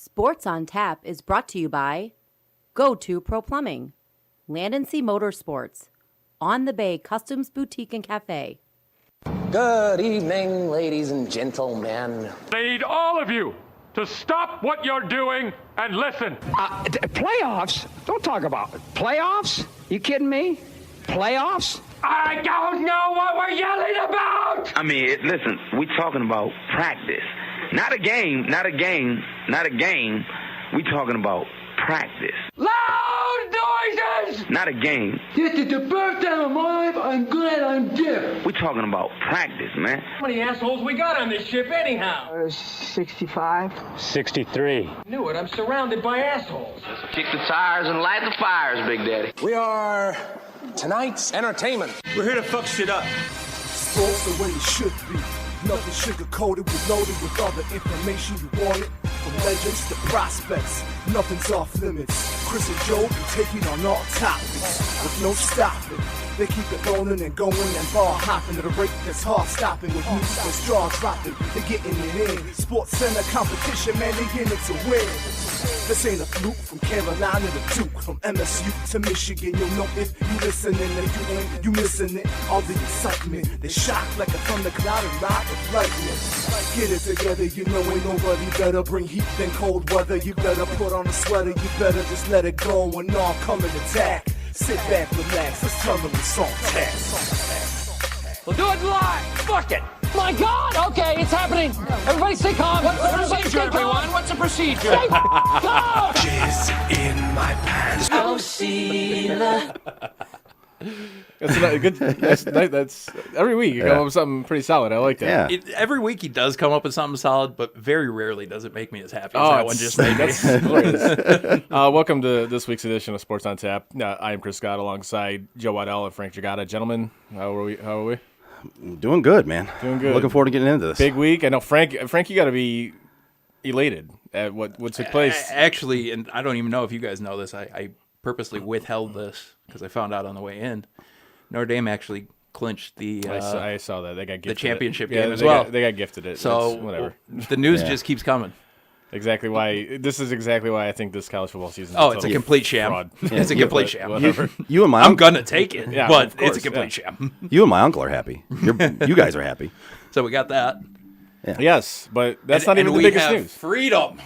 Sports on Tap is brought to you by Go To Pro Plumbing, Land and Sea Motorsports, On the Bay Customs Boutique and Cafe. Good evening, ladies and gentlemen. I need all of you to stop what you're doing and listen. Playoffs? Don't talk about it. Playoffs? You kidding me? Playoffs? I don't know what we're yelling about! I mean, listen, we're talking about practice. Not a game. We're talking about practice. Loud noises! Not a game. This is the first time in my life I'm glad I'm here. We're talking about practice, man. How many assholes we got on this ship anyhow? 65. 63. Knew it, I'm surrounded by assholes. Kick the tires and light the fires, Big Daddy. We are tonight's entertainment. We're here to fuck shit up. Sports the way it should be. Nothing sugar-coated, we loaded with all the information you wanted. From legends to prospects, nothing's off limits. Chris and Joe be taking on all topics with no stopping. They keep it rolling and going and ball hopping at a rate that's hard stopping. With music that's jaw dropping, they getting it in. Sports Center competition, man, they in it to win. This ain't a fluke, from Carolina to Duke, from MSU to Michigan. You'll know if you listening and you ain't, you missing it. All the excitement, they shock like a thundercloud and ride with lightning. Get it together, you know ain't nobody better. Bring heat than cold weather. You better put on a sweater, you better just let it go and all come and attack. Sit back, relax, let's tell them it's on tap. We'll do it live. Fuck it. My God. Okay, it's happening. Everybody stay calm. What's the procedure, everyone? What's the procedure? Stay calm. Jizz in my pants. Oh, Sheila. That's a good. That's every week you come up with something pretty solid. I like that. Yeah. Every week he does come up with something solid, but very rarely does it make me as happy as Oh, that one just made me. that's glorious. Welcome to this week's edition of Sports on Tap. I am Chris Scott alongside Joe Waddell and Frank Giagata. Gentlemen, how are we? Doing good, man. Doing good. Looking forward to getting into this. Big week. I know Frank, you got to be elated at what took place. Actually, and I don't even know if you guys know this, I purposely withheld this because I found out on the way in. Notre Dame actually clinched the I saw that they got gifted the championship it. game as well. They got gifted it. So It's whatever. The news just keeps coming. Exactly why. This is exactly why I think this college football season. Oh, it's a complete sham. fraud. It's a complete sham. Whatever. You and my I'm gonna take it, Yeah, but of course, it's a complete sham. You and my uncle are happy. You guys are happy. So we got that. Yes, but that's not And even the we biggest have news. freedom.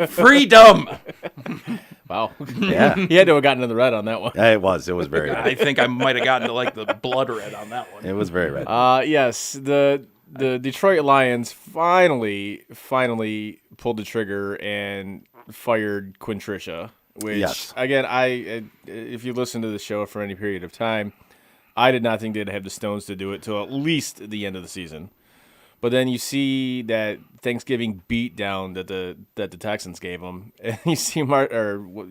Freedom. Wow. Yeah. He had to have gotten to the red on that one. It was very I red. think I might have gotten to like the blood red on that one. It was very red. Yes, the Detroit Lions finally pulled the trigger and fired Quinn Trisha, which Yes. again, if you listen to the show for any period of time, I did not think they'd have the stones to do it till at least the end of the season. But then you see that Thanksgiving beatdown that the Texans gave them, and you see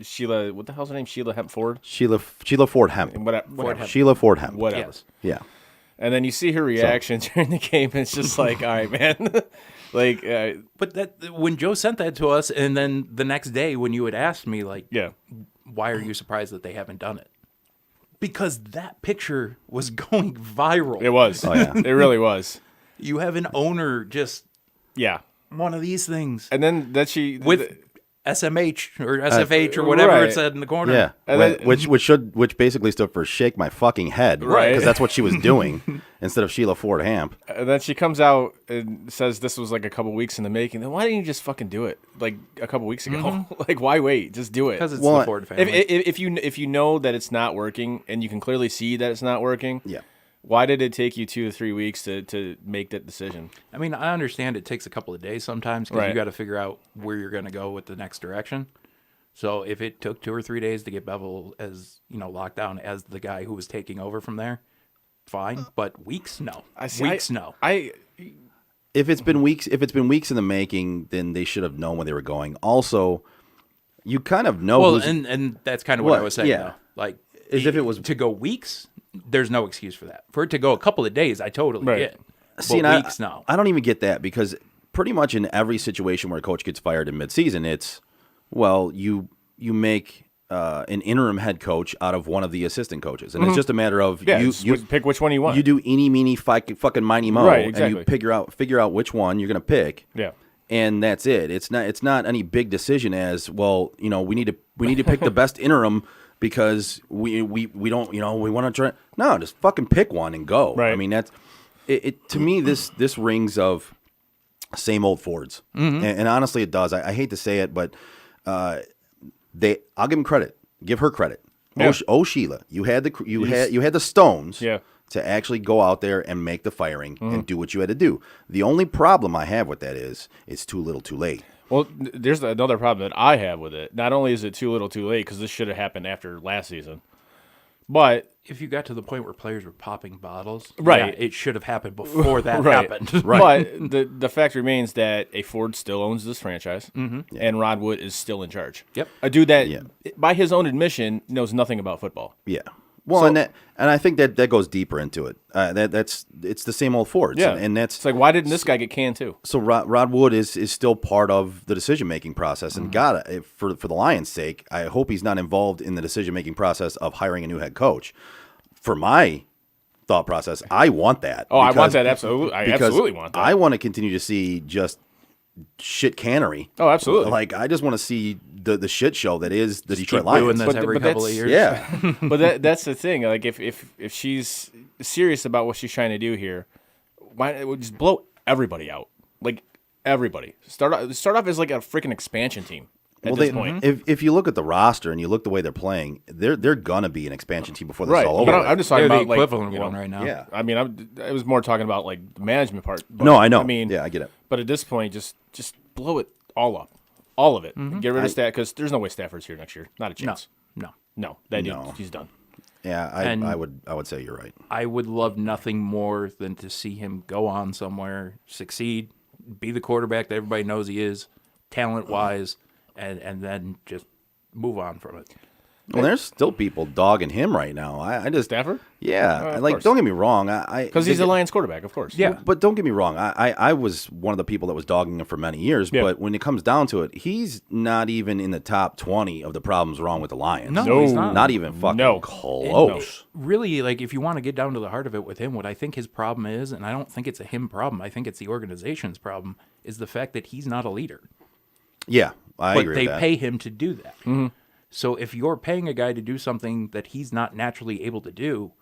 Sheila, what the hell's her name? Sheila Hempford. Sheila Ford Hemp. Whatever. Sheila Ford Hemp. Whatever. Yes. Yeah. And then you see her reaction during the game, and it's just like, all right, man. Like, But that when Joe sent that to us, and then the next day when you had asked me, like, yeah. why are you surprised that they haven't done it? Because that picture was going viral. It was. Oh, yeah. It really was. You have an owner just Yeah. one of these things And then that she with SMH or SFH or whatever right. it said in the corner. Yeah. And then- Which basically stood for shake my fucking head. Right. Because that's what she was doing instead of Sheila Ford Hamp. And then she comes out and says this was like a couple weeks in the making. Then why didn't you just fucking do it like a couple weeks ago? Like, why wait? Just do it. Because it's Well, the Ford family. if you know that it's not working and you can clearly see that it's not working, Yeah. why did it take you 2 to 3 weeks to make that decision? I mean, I understand it takes a couple of days sometimes because Right. you got to figure out where you're going to go with the next direction. So if it took 2 or 3 days to get Bevel as locked down as the guy who was taking over from there, fine. But weeks, no. No. If it's been weeks in the making, then they should have known where they were going. Also, you kind of know. Well, who's, and that's kind of what I was saying. Yeah. Though. Like, As if it was- to go weeks. There's no excuse for that. For it to go a couple of days, I totally Right. get. See, But and weeks, no. I don't even get that because pretty much in every situation where a coach gets fired in midseason, it's you make an interim head coach out of one of the assistant coaches, and it's just a matter of you pick which one you want. You do eeny meeny fucking miny mo, Right, and exactly. you figure out which one you're going to pick. Yeah. and that's it. It's not any big decision as well. You know, we need to pick the best interim because we don't, we want to try. No, just fucking pick one and go. Right. I mean, that's it. To me, this rings of same old Fords, and honestly, it does. I hate to say it, but I'll give them credit. Give her credit. Yeah. Sheila, you had the stones. Yeah. To actually go out there and make the firing and do what you had to do. The only problem I have with that is it's too little too late. Well, there's another problem that I have with it. Not only is it too little too late, because this should have happened after last season, but If you got to the point where players were popping bottles, Right. yeah, it should have happened before that Right. happened. But the fact remains that a Ford still owns this franchise, and Rod Wood is still in charge. Yep. A dude that, by his own admission, knows nothing about football. Yeah. Well, and I think that goes deeper into it. It's the same old Fords. Yeah. And that's It's like, why didn't this guy get canned too? so. Rod Wood is still part of the decision making process, and God, for the Lions' sake, I hope he's not involved in the decision making process of hiring a new head coach. For my thought process, I want that. Oh, I want that, absolutely. I because absolutely want that. I want to continue to see just shit cannery. Oh, absolutely. Like I just want to see the shit show that is the Detroit Keep doing Lions. this every couple of that's- years. Yeah. But that's the thing. Like, if she's serious about what she's trying to do here, why just blow everybody out? Like everybody. Start off as like a freaking expansion team. At this point. if you look at the roster and you look the way they're playing, they're gonna be an expansion team before this Right, is all over. but I'm just talking They're the about equivalent like, of one right now. Yeah. I mean, I was more talking about like the management part. But, No, I know. I mean, Yeah, I get it. But at this point, just blow it all up, all of it. Get rid of Stafford because there's no way Stafford's here next year. Not a chance. No. That dude, No. he's done. Yeah, And- I would say you're right. I would love nothing more than to see him go on somewhere, succeed, be the quarterback that everybody knows he is, talent-wise, and then just move on from it. Well, there's still people dogging him right now. I just Stafford? Yeah, Of like course. don't get me wrong. Because he's a Lions quarterback, of course. Yeah. But don't get me wrong. I was one of the people that was dogging him for many years. Yeah. But when it comes down to it, he's not even in the top 20 of the problems wrong with the Lions. No, he's not. Not even fucking No. close. Really, like, if you want to get down to the heart of it with him, what I think his problem is, and I don't think it's a him problem, I think it's the organization's problem, is the fact that he's not a leader. Yeah, I But agree they with that. pay him to do that. So if you're paying a guy to do something that he's not naturally able to do,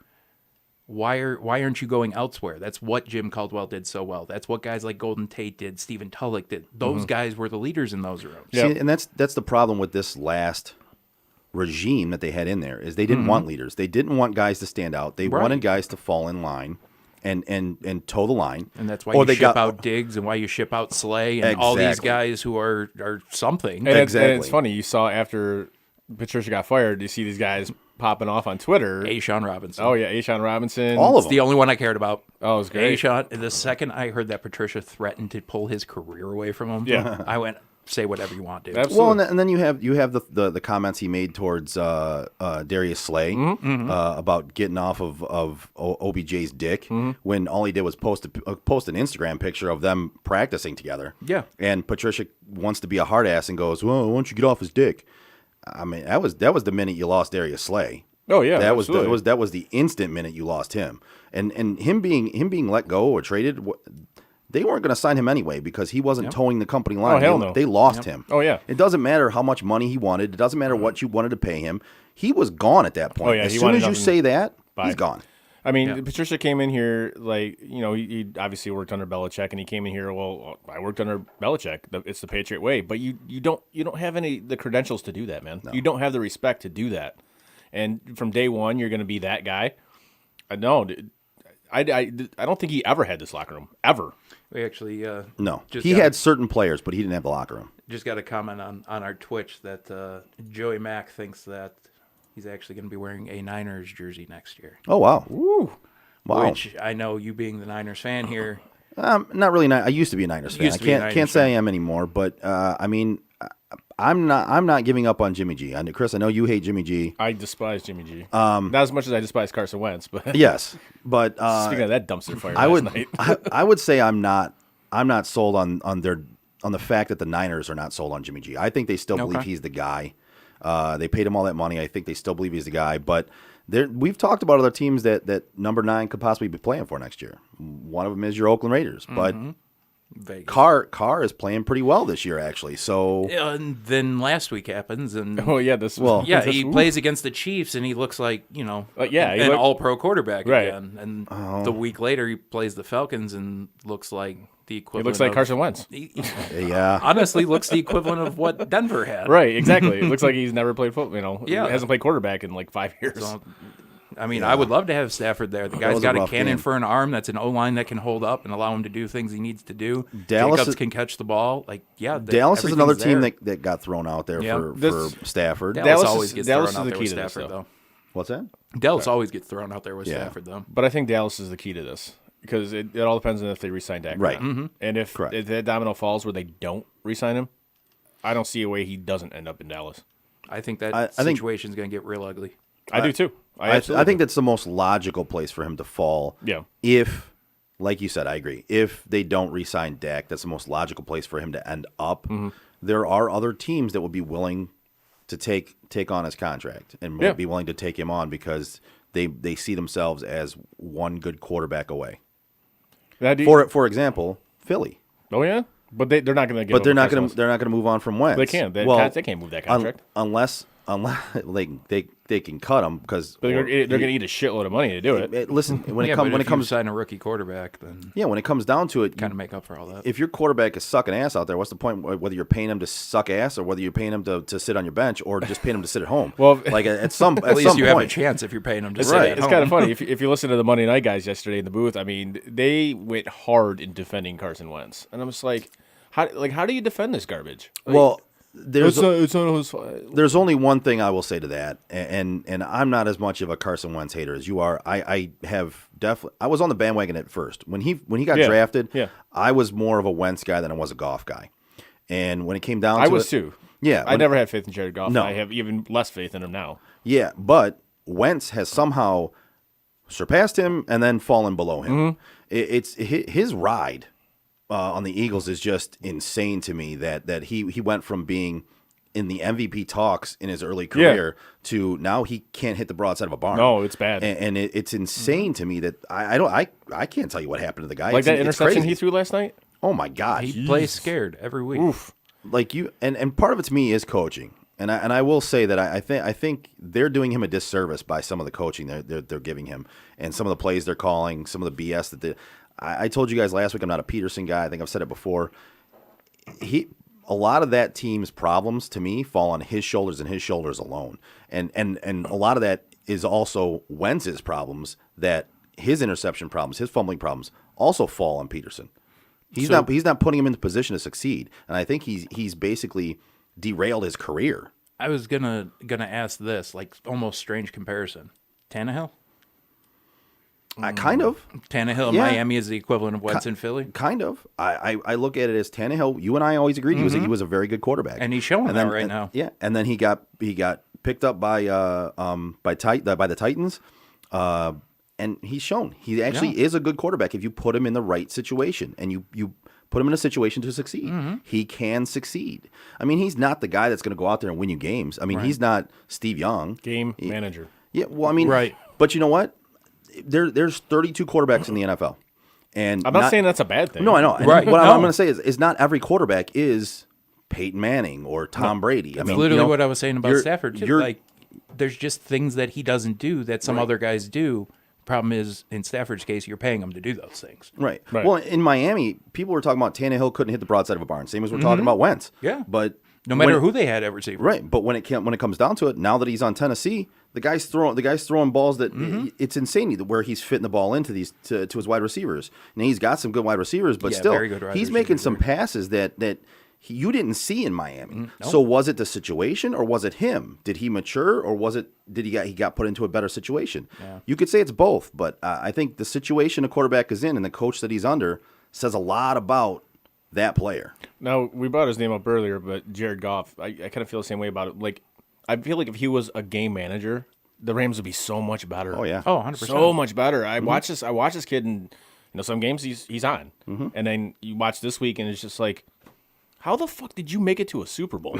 why aren't you going elsewhere? That's what Jim Caldwell did so well. That's what guys like Golden Tate did, Stephen Tulloch did. Those guys were the leaders in those rooms. Yeah. See, and that's the problem with this last regime that they had in there is they didn't want leaders. They didn't want guys to stand out. They Right. wanted guys to fall in line and toe the line. And that's why Or you they ship got- out Diggs and why you ship out Slay and all these Exactly. guys who are something. And Exactly. it's funny. You saw after Patricia got fired, you see these guys popping off on Twitter. A'Shawn Robinson. Oh, yeah, A'Shawn Robinson. All of It's them. the only one I cared about. Oh, it was great. A'Shawn, the second I heard that Patricia threatened to pull his career away from him, Yeah. I went, say whatever you want, dude. Absolutely. Well, and then you have the comments he made towards Darius Slay about getting off of OBJ's dick when all he did was post an Instagram picture of them practicing together. Yeah. And Patricia wants to be a hard ass and goes, "Well, why don't you get off his dick?" I mean, that was the minute you lost Darius Slay. Oh, yeah, that absolutely. was the instant minute you lost him, and him being let go or traded. They weren't going to sign him anyway because he wasn't towing the company line. Oh, hell no. They lost him. Oh, yeah. It doesn't matter how much money he wanted. It doesn't matter what you wanted to pay him. He was gone at that point. Oh, yeah, As he soon wanted as you nothing- say that, Bye. he's gone. I mean, Patricia came in here like, you know, he obviously worked under Belichick, and he came in here. Well, I worked under Belichick. It's the Patriot way, but you don't have the credentials to do that, man. You don't have the respect to do that, and from day one, you're going to be that guy. No, I don't think he ever had this locker room ever. We actually No, Just he got- had certain players, but he didn't have the locker room. just got a comment on our Twitch that Joey Mack thinks that he's actually going to be wearing a Niners jersey next year. Oh wow, wow. Which I know, you being the Niners fan here, Not really. I used to be a Niners fan. Used I to be a can't Niners can't say fan. I am anymore. But I mean, I'm not giving up on Jimmy G. Chris, I know you hate Jimmy G. I despise Jimmy G. Not as much as I despise Carson Wentz, but Yes, but speaking of that dumpster fire, I last would night. I would say I'm not sold on the fact that the Niners are not sold on Jimmy G. I think they still believe he's the guy. They paid him all that money. I think they still believe he's the guy. But we've talked about other teams that number 9 could possibly be playing for next year. One of them is your Oakland Raiders. But Vegas. Carr is playing pretty well this year, actually. So And then last week happens, and Oh yeah, this yeah, he plays against the Chiefs, and he looks like yeah, he an looked- all-pro quarterback Right. again. And the week later, he plays the Falcons and looks like the He equivalent. looks like of, Carson Wentz. yeah, Honestly, looks the equivalent of what Denver had. Right, exactly. It looks like he's never played football. Yeah. Hasn't played quarterback in like 5 years. So, I mean, I would love to have Stafford there. The guy's was a got a rough cannon game. for an arm. That's an O-line that can hold up and allow him to do things he needs to do. Dallas Jacobs is- can catch the ball. Like, yeah, Dallas is another everything's team there. that got thrown out there Yeah. for This- Stafford. Dallas Dallas always is- gets Dallas thrown is out the there with key to this, Stafford, though. though. What's that? Dallas always gets thrown out there with Yeah. Stafford, though. But I think Dallas is the key to this because it all depends on if they re-sign Dak. or Right. not. And if that domino falls where they don't re-sign him, I don't see a way he doesn't end up in Dallas. I think that I think- situation's going to get real ugly. I do too. I absolutely think do. that's the most logical place for him to fall. Yeah. If, like you said, I agree. If they don't re-sign Dak, that's the most logical place for him to end up. Mm-hmm. There are other teams that would be willing to take on his contract and Yeah. be willing to take him on because they see themselves as one good quarterback away. Now, do you- For example, Philly. oh yeah, but they're not going to get. But they're not going to move on from Wentz. They can't. They can't move that contract. Unless they can cut him because But they're going to eat a shitload of money to do it. Listen, when Yeah, it but comes when if it comes you sign a rookie quarterback, then when it comes down to it, kind of make up for all that. if your quarterback is sucking ass out there, what's the point? Whether you're paying him to suck ass or whether you're paying him to sit on your bench or just paying him to sit at home. Well, like at some At least some you point, have a chance if you're paying them to It's, sit at it's home. kind of funny if you listen to the Monday Night guys yesterday in the booth. I mean, they went hard in defending Carson Wentz, and I'm just like, how do you defend this garbage? Like, Well, there's it's not his fault. there's only one thing I will say to that, and I'm not as much of a Carson Wentz hater as you are. I have definitely I was on the bandwagon at first when he got Yeah, drafted. yeah. I was more of a Wentz guy than I was a Goff guy, and when it came down, I to was it, too. Yeah, I when- never had faith in Jared Goff. No. I have even less faith in him now. Yeah, but Wentz has somehow surpassed him and then fallen below him. Mm-hmm. It's his ride on the Eagles is just insane to me. That he went from being in the MVP talks in his early career to now he can't hit the broadside of a barn. No, it's bad. and it's insane to me that I can't tell you what happened to the guy. Like It's- that it's interception crazy. he threw last night. Oh my god, He plays scared every week. Oof. like you and part of it to me is coaching. And I will say that I think they're doing him a disservice by some of the coaching they're giving him and some of the plays they're calling, some of the BS that I told you guys last week I'm not a Peterson guy. I think I've said it before. A lot of that team's problems to me fall on his shoulders and his shoulders alone. And a lot of that is also Wentz's problems, that his interception problems, his fumbling problems also fall on Peterson. He's not putting him in the position to succeed. And I think he's basically derailed his career. I was gonna ask this, like almost strange comparison. Tannehill? I kind of. Tannehill in Yeah. Miami is the equivalent of Wentz in Philly. Kind of. I look at it as Tannehill. You and I always agreed he was a very good quarterback, And he's showing that right now. Yeah, and then he got picked up by the Titans, and he's shown he actually is a good quarterback if you put him in the right situation and you put him in a situation to succeed. He can succeed. I mean, he's not the guy that's going to go out there and win you games. I mean, he's not Steve Young, Game manager. Yeah, well, I mean, Right. But you know what? There's 32 quarterbacks in the NFL, and I'm not saying that's a bad thing. No, I know. And Right. What No. I'm going to say is not every quarterback is Peyton Manning or Tom Brady. I That's mean, literally you know, what I was saying about you're- Stafford too. you're- Like, there's just things that he doesn't do that some other guys do. Problem is, in Stafford's case, you're paying him to do those things. Right. Right. Well, in Miami, people were talking about Tannehill couldn't hit the broadside of a barn. Same as we're talking about Wentz. Yeah. But No matter when- who they had at receiver. Right, but when it comes down to it, now that he's on Tennessee, the guy's throwing balls that it's insane where he's fitting the ball into these to his wide receivers. Now he's got some good wide receivers, but Yeah, still very good wide he's making receivers some there. passes that you didn't see in Miami. So was it the situation or was it him? Did he mature or was it he got put into a better situation? You could say it's both, but I think the situation a quarterback is in and the coach that he's under says a lot about that player. Now, we brought his name up earlier, but Jared Goff, I kind of feel the same way about it. Like, I feel like if he was a game manager, the Rams would be so much better. Oh yeah. Oh, 100%. So much better. I watch this kid, and some games he's on, and then you watch this week, and it's just like, how the fuck did you make it to a Super Bowl?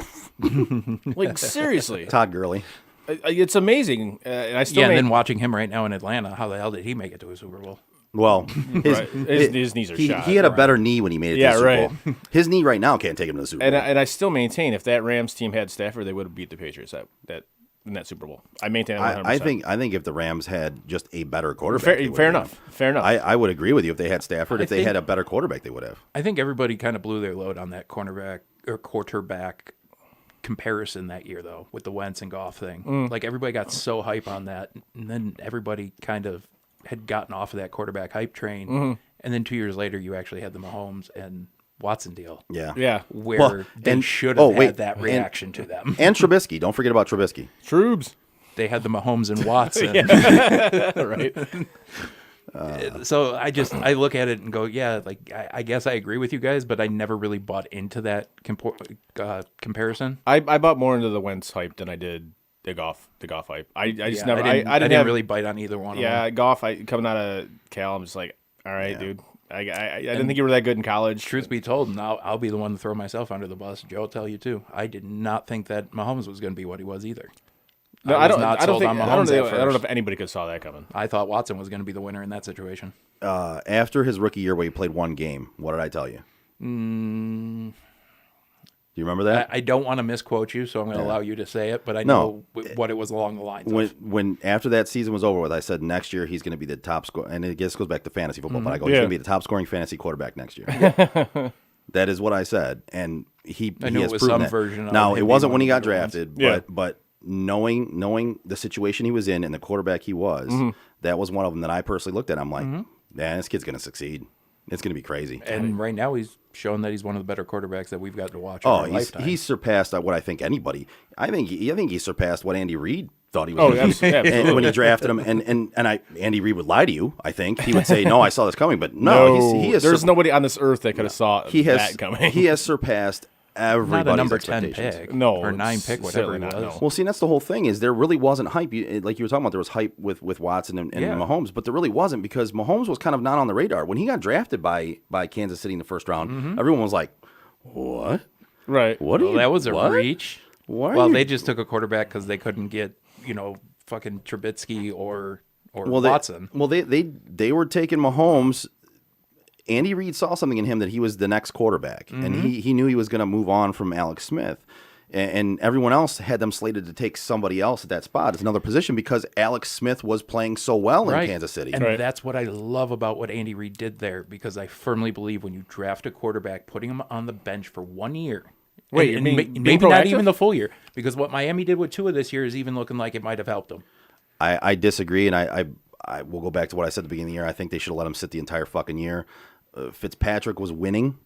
Like, seriously, Todd Gurley. it's amazing. And I still Yeah, and may- then watching him right now in Atlanta, how the hell did he make it to a Super Bowl? Well, his knees are shot. He had a better knee when he made it to the Super Bowl. His knee right now can't take him to the Super Bowl. And I still maintain if that Rams team had Stafford, they would have beat the Patriots in that Super Bowl. I maintain that 100%. I think if the Rams had just a better quarterback, fair enough. I would agree with you. If they had Stafford, if they had a better quarterback, they would have. I think everybody kind of blew their load on that quarterback comparison that year, though, with the Wentz and Goff thing. Like, everybody got so hype on that, and then everybody kind of had gotten off of that quarterback hype train, and then 2 years later, you actually had the Mahomes and Watson deal. Yeah. Where they should have had that reaction to them. And Trubisky. Don't forget about Trubisky. Trubes. They had the Mahomes and Watson. Right. So I look at it and go, yeah, like I guess I agree with you guys, but I never really bought into that comparison. I bought more into the Wentz hype than I did the Goff hype. I didn't really bite on either one of them. Yeah, Goff, coming out of Cal, I'm just like, all right, dude. I didn't think you were that good in college. Truth be told, and I'll be the one to throw myself under the bus. Joe will tell you too. I did not think that Mahomes was going to be what he was either. No, I don't know if anybody could saw that coming. I thought Watson was going to be the winner in that situation. After his rookie year where he played one game, what did I tell you? Do you remember that? I don't want to misquote you, so I'm going to allow you to say it, but I know what it was along the lines of. When after that season was over with, I said next year he's going to be the top score, and it goes back to fantasy football, but I go, he's going to be the top scoring fantasy quarterback next year. That is what I said, and he has proven that. Version of now, it wasn't when he got ones. drafted, but knowing the situation he was in and the quarterback he was, that was one of them that I personally looked at. I'm like, man, this kid's going to succeed. It's going to be crazy. And right now he's shown that he's one of the better quarterbacks that we've got to watch. He's surpassed what I think anybody. I think he surpassed what Andy Reid thought he was. Absolutely. And when he drafted him, and Andy Reid would lie to you. I think he would say, "No, I saw this coming," but no, he has. There's nobody on this earth that could have saw that coming. He has surpassed everybody's not a number expectations. 10 pick, or 9 pick, whatever it was. No. Well, see, that's the whole thing. Is there really wasn't hype? Like you were talking about, there was hype with Watson and Mahomes, but there really wasn't because Mahomes was kind of not on the radar when he got drafted by Kansas City in the first round. Everyone was like, "What? Right? What? That was a reach." Well, they just took a quarterback because they couldn't get fucking Trubisky or Watson. They were taking Mahomes. Andy Reid saw something in him that he was the next quarterback, and he knew he was going to move on from Alex Smith. And everyone else had them slated to take somebody else at that spot. It's another position because Alex Smith was playing so well in Kansas City. And that's what I love about what Andy Reid did there, because I firmly believe when you draft a quarterback, putting him on the bench for 1 year. Maybe not even the full year, because what Miami did with Tua this year is even looking like it might have helped them. I disagree, and I will go back to what I said at the beginning of the year. I think they should have let him sit the entire fucking year. Fitzpatrick was winning,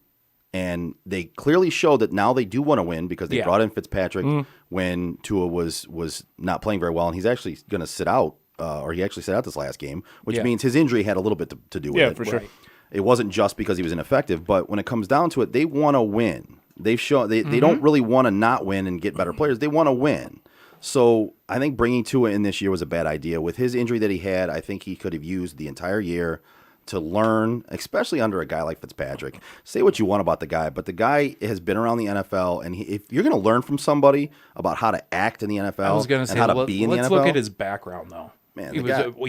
and they clearly showed that now they do want to win because they brought in Fitzpatrick when Tua was not playing very well, and he's actually going to sit out, or he actually sat out this last game, which means his injury had a little bit to do with it. Yeah, for sure. It wasn't just because he was ineffective, but when it comes down to it, they want to win. They've shown they don't really want to not win and get better players. They want to win. So I think bringing Tua in this year was a bad idea. With his injury that he had, I think he could have used the entire year to learn, especially under a guy like Fitzpatrick. Say what you want about the guy, but the guy has been around the NFL, and if you're going to learn from somebody about how to act in the NFL I was gonna say, and how to be in the NFL. Let's look at his background, though. Man, he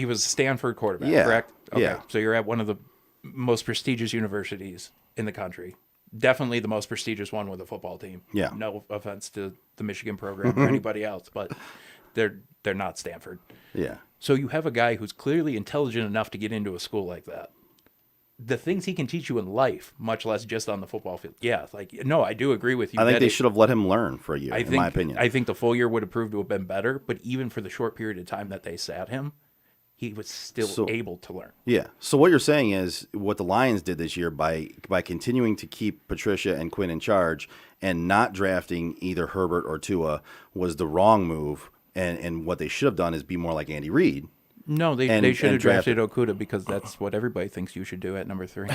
was a Stanford quarterback, correct? Okay. Yeah. So you're at one of the most prestigious universities in the country. Definitely the most prestigious one with a football team. Yeah. No offense to the Michigan program or anybody else, but they're not Stanford. Yeah. So you have a guy who's clearly intelligent enough to get into a school like that. The things he can teach you in life, much less just on the football field. Yeah, I do agree with you. I think they should have let him learn for a year, in my opinion. I think the full year would have proved to have been better, but even for the short period of time that they sat him, he was still able to learn. Yeah. So what you're saying is what the Lions did this year by continuing to keep Patricia and Quinn in charge and not drafting either Herbert or Tua was the wrong move. And what they should have done is be more like Andy Reid. No, they should have drafted Okudah because that's what everybody thinks you should do at number 3.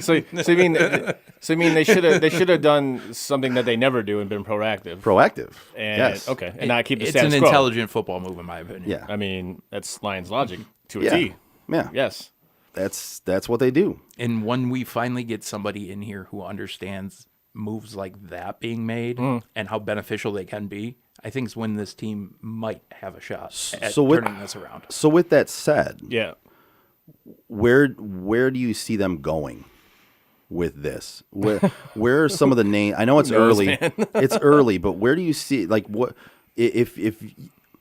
So you mean they should have done something that they never do and been proactive. And, yes. Okay. And not keep the status quo. It's an intelligent football move, in my opinion. Yeah. I mean, that's Lions logic to a T. Yeah. Yes. That's what they do. And when we finally get somebody in here who understands moves like that being made and how beneficial they can be, I think it's when this team might have a shot at turning this around. So with that said, where do you see them going with this? Where are some of the names? I know it's early. It's early, but where do you see, like, what if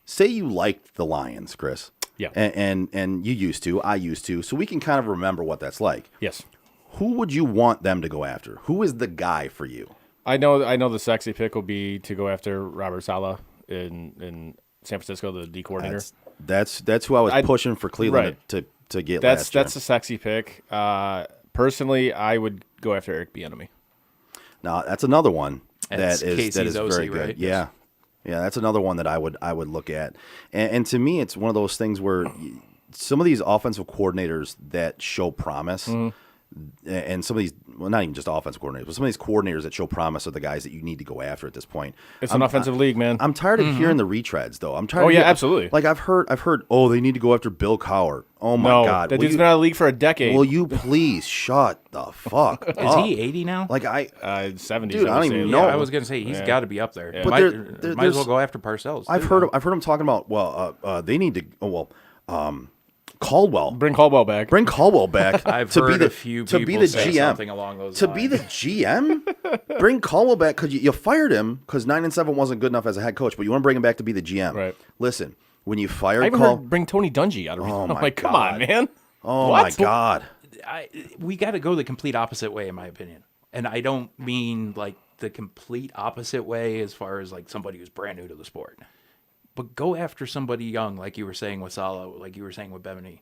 say you liked the Lions, Chris? Yeah. And you used to, I used to, so we can kind of remember what that's like. Yes. Who would you want them to go after? Who is the guy for you? I know the sexy pick will be to go after Robert Saleh in San Francisco, the D coordinator. That's who I was pushing for Cleveland to get last year. That's a sexy pick. Personally, I would go after Eric Bieniemy. Now, that's another one that is OC, very good. right? Yeah. Yeah, that's another one that I would look at. And to me, it's one of those things where some of these offensive coordinators that show promise, and some of these, well, not even just offensive coordinators, but some of these coordinators that show promise are the guys that you need to go after at this point. It's an offensive league, man. I'm tired of hearing the retreads, though. I'm tired. Oh, of yeah, hearing, absolutely. Like I've heard. Oh, they need to go after Bill Cowher. Oh my God, that dude's been out of the league for a decade. Will you please shut the fuck up? Is he 80 now? Like 70s. Dude, I don't even know. Yeah, I was gonna say he's got to be up there. Yeah. But might as well go after Parcells. I've heard him talking about. They need to. Caldwell. Bring Caldwell back. Bring Caldwell back. I've to heard be the, a few to people be the say GM. something along those to lines. be the GM. Bring Caldwell back because you fired him because 9-7 wasn't good enough as a head coach, but you want to bring him back to be the GM. Right. Listen, when you fired I even Caldwell, heard bring Tony Dungy out of. Oh I'm my like, come on, God. man. oh What? my God. We got to go the complete opposite way, in my opinion. And I don't mean like the complete opposite way as far as like somebody who's brand new to the sport, but go after somebody young, like you were saying with Saleh, like you were saying with Bevany.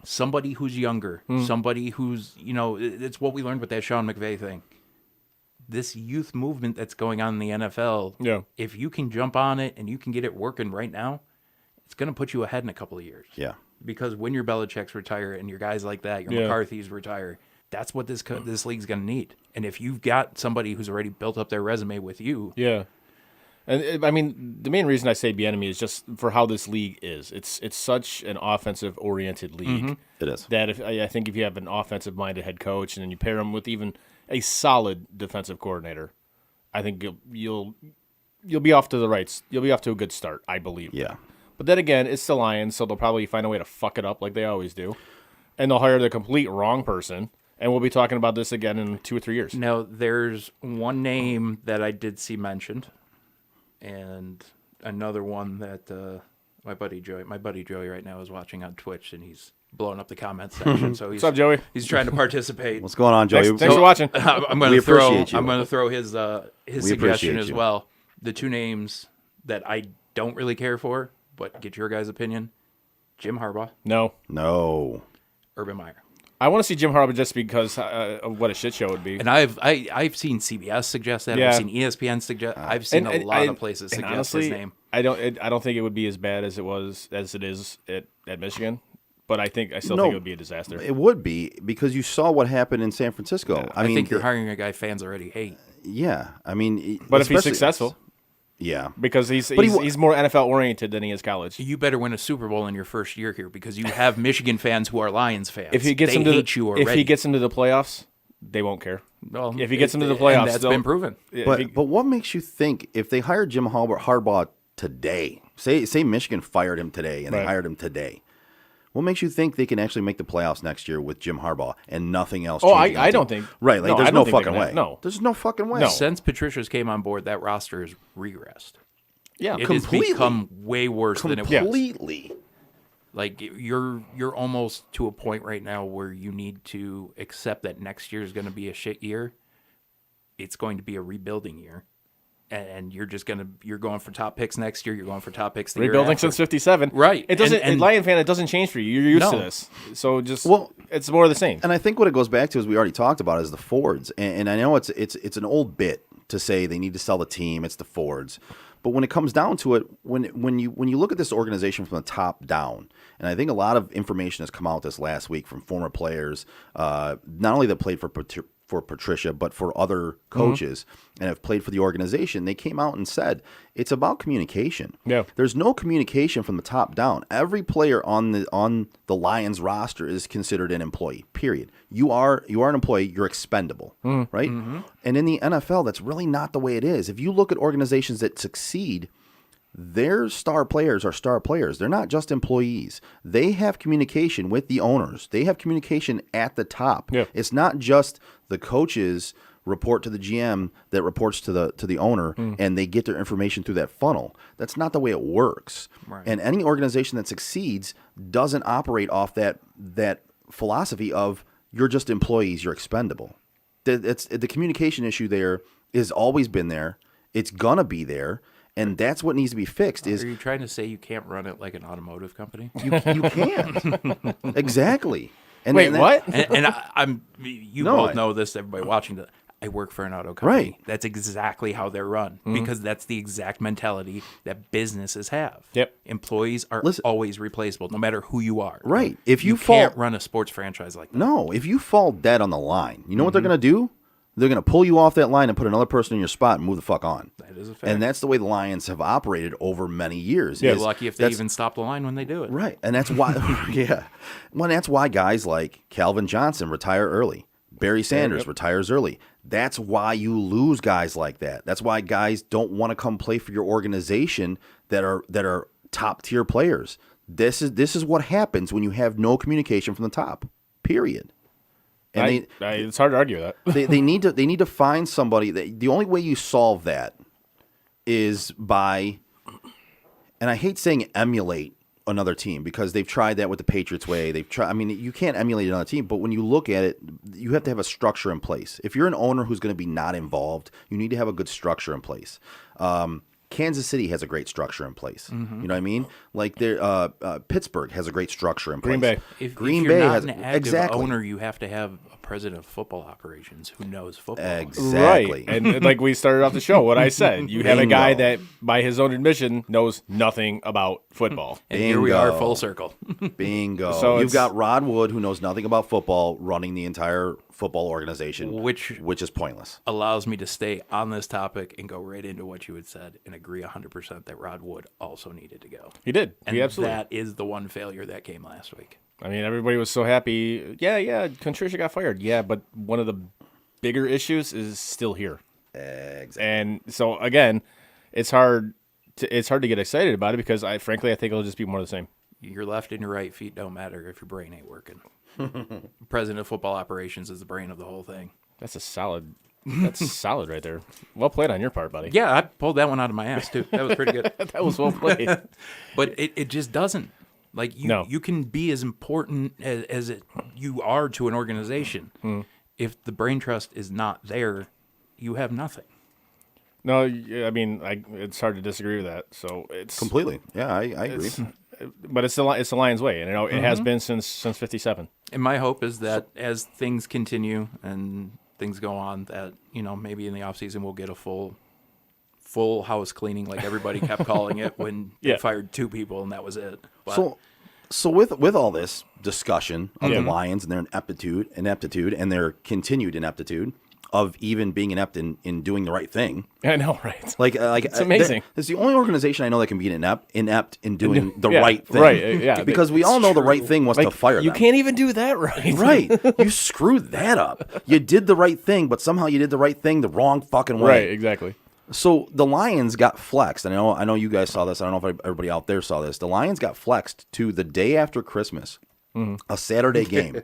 Somebody who's younger, somebody who's, it's what we learned with that Sean McVay thing. This youth movement that's going on in the NFL, if you can jump on it and you can get it working right now, it's going to put you ahead in a couple of years. Yeah. Because when your Belichick's retire and your guys like that, your McCarthy's retire, that's what this league's going to need. And if you've got somebody who's already built up their resume with you. Yeah. And I mean, the main reason I say Bieniemy is just for how this league is. It's such an offensive-oriented league. It is. That I think if you have an offensive-minded head coach and then you pair him with even a solid defensive coordinator, I think you'll be off to the right. You'll be off to a good start, I believe. Yeah. But then again, it's the Lions, so they'll probably find a way to fuck it up like they always do, and they'll hire the complete wrong person. And we'll be talking about this again in 2 or 3 years. Now, there's one name that I did see mentioned. And another one that my buddy Joey right now is watching on Twitch, and he's blowing up the comment section. So What's up, Joey? He's trying to participate. What's going on, Joey? Thanks for watching. I'm going to throw his suggestion as well. The two names that I don't really care for, but get your guys' opinion: Jim Harbaugh, No. Urban Meyer. I want to see Jim Harbaugh just because of what a shit show it would be. And I've seen CBS suggest that. Yeah. I've seen ESPN suggest. I've seen a lot of places suggest honestly, his name. I don't think it would be as bad as it is at Michigan, but I still think it would be a disaster. It would be because you saw what happened in San Francisco. I think you're hiring a guy fans already hate. Yeah, I mean, But if he's successful, yeah, because he's more NFL oriented than he is college. You better win a Super Bowl in your first year here because you have Michigan fans who are Lions fans. If he gets they into hate you already. if he gets into the playoffs, they won't care. Well, if he gets into the playoffs, and that's been proven. But what makes you think if they hired Jim Harbaugh today, say Michigan fired him today and they hired him today, what makes you think they can actually make the playoffs next year with Jim Harbaugh and nothing else? Oh, changing I don't think. Right, like no, there's I don't no think fucking way. No, there's no fucking way. No. Since Patricia's came on board, that roster has regressed. Yeah, it completely. has become way worse than it was. Completely. Like you're almost to a point right now where you need to accept that next year is going to be a shit year. It's going to be a rebuilding year, and you're going for top picks next year. You're going for top picks. Rebuilding since '57, right? It doesn't. And Lion fan, it doesn't change for you. You're used to this, so it's more of the same. And I think what it goes back to, as we already talked about, is the Fords. And I know it's an old bit to say they need to sell the team. It's the Fords. But when it comes down to it, when you look at this organization from the top down, and I think a lot of information has come out this last week from former players, not only that played for Patricia, but for other coaches and have played for the organization, they came out and said it's about communication. Yeah. There's no communication from the top down. Every player on the Lions roster is considered an employee, period. You are an employee, you're expendable, right? And in the NFL, that's really not the way it is. If you look at organizations that succeed, their star players are star players. They're not just employees. They have communication with the owners. They have communication at the top. Yeah. It's not just the coaches report to the GM that reports to the owner, and they get their information through that funnel. That's not the way it works. Right. And any organization that succeeds doesn't operate off that philosophy of you're just employees, you're expendable. The communication issue there has always been there. It's gonna be there. And that's what needs to be fixed. Is Are you trying to say you can't run it like an automotive company? You can't. Exactly. And Wait, what? And I'm you No, both know this. Everybody watching, I work for an auto company. Right. That's exactly how they're run because that's the exact mentality that businesses have. Yep. Employees are Listen. always replaceable, no matter who you are. Right. If you can't fall, run a sports franchise like that. no, if you fall dead on the line, you know what they're gonna do? They're gonna pull you off that line and put another person in your spot and move the fuck on. That is a fact. And that's the way the Lions have operated over many years. You're is lucky if they that's- even stop the line when they do it. Right. And that's why yeah. Well, that's why guys like Calvin Johnson retire early. Barry Sanders retires early. That's why you lose guys like that. That's why guys don't want to come play for your organization that are top tier players. This is what happens when you have no communication from the top. Period. And It's hard to argue that. they need to find somebody. The only way you solve that is by, and I hate saying emulate another team because they've tried that with the Patriots way. They've tried. I mean, you can't emulate another team, but when you look at it, you have to have a structure in place. If you're an owner who's going to be not involved, you need to have a good structure in place. Kansas City has a great structure in place. You know what I mean? Like Pittsburgh has a great structure in place. Green Bay. If Green you're Bay not has an active exactly. owner, you have to have a president of football operations who knows football. Exactly. Right. And like we started off the show, what I said, you have a guy Bingo. that, by his own admission, knows nothing about football. And here we are, Bingo. full circle. Bingo. So You've it's- got Rod Wood, who knows nothing about football, running the entire football organization, which is pointless. Allows me to stay on this topic and go right into what you had said and agree 100% that Rod Wood also needed to go. He did. And He absolutely. that is the one failure that came last week. I mean, everybody was so happy. Yeah, Contricia got fired. Yeah, but one of the bigger issues is still here. Exactly. And so again, it's hard to get excited about it because frankly I think it'll just be more of the same. Your left and your right feet don't matter if your brain ain't working. President of football operations is the brain of the whole thing. That's solid right there. Well played on your part, buddy. Yeah, I pulled that one out of my ass too. That was pretty good. That was well played. But it just doesn't. Like you can be as important as you are to an organization. If the brain trust is not there, you have nothing. No, I mean, it's hard to disagree with that. So it's Completely. Yeah, I agree. But it's the Lions way, and it has been since '57. And my hope is that as things continue and things go on, that maybe in the offseason we'll get a full house cleaning like everybody kept calling it when they fired 2 people and that was it. But So with all this discussion of the Lions and their ineptitude and their continued ineptitude of even being inept in doing the right thing. I know, right? Like it's amazing. It's the only organization I know that can be inept in doing the right thing. Right, yeah. Because we all know the right thing was to fire them. You can't even do that right. Right. You screwed that up. You did the right thing, but somehow you did the right thing the wrong fucking way. Right, exactly. So the Lions got flexed, and I know you guys saw this. I don't know if everybody out there saw this. The Lions got flexed to the day after Christmas, a Saturday game.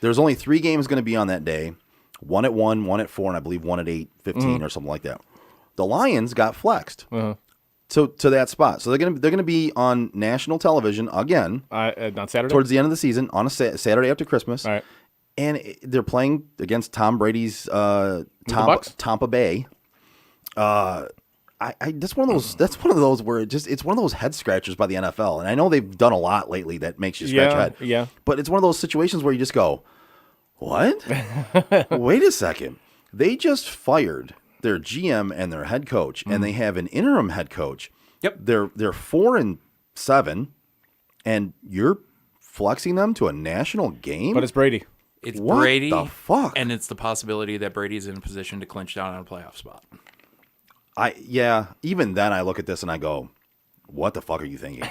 There's only 3 games going to be on that day. 1 at 1, 1 at 4, and I believe 1 at 8:15 or something like that. The Lions got flexed to that spot, so they're gonna be on national television again on Saturday towards the end of the season on a Saturday after Christmas. All right. And they're playing against Tom Brady's Tampa Bay. That's one of those where it's one of those head scratchers by the NFL, and I know they've done a lot lately that makes you scratch your head. Yeah. But it's one of those situations where you just go, "What? Wait a second! They just fired their GM and their head coach, and they have an interim head coach. Yep. They're 4-7, and you're flexing them to a national game. But it's Brady. It's What Brady. the fuck? And it's the possibility that Brady's in a position to clinch down on a playoff spot. Even then I look at this and I go, what the fuck are you thinking?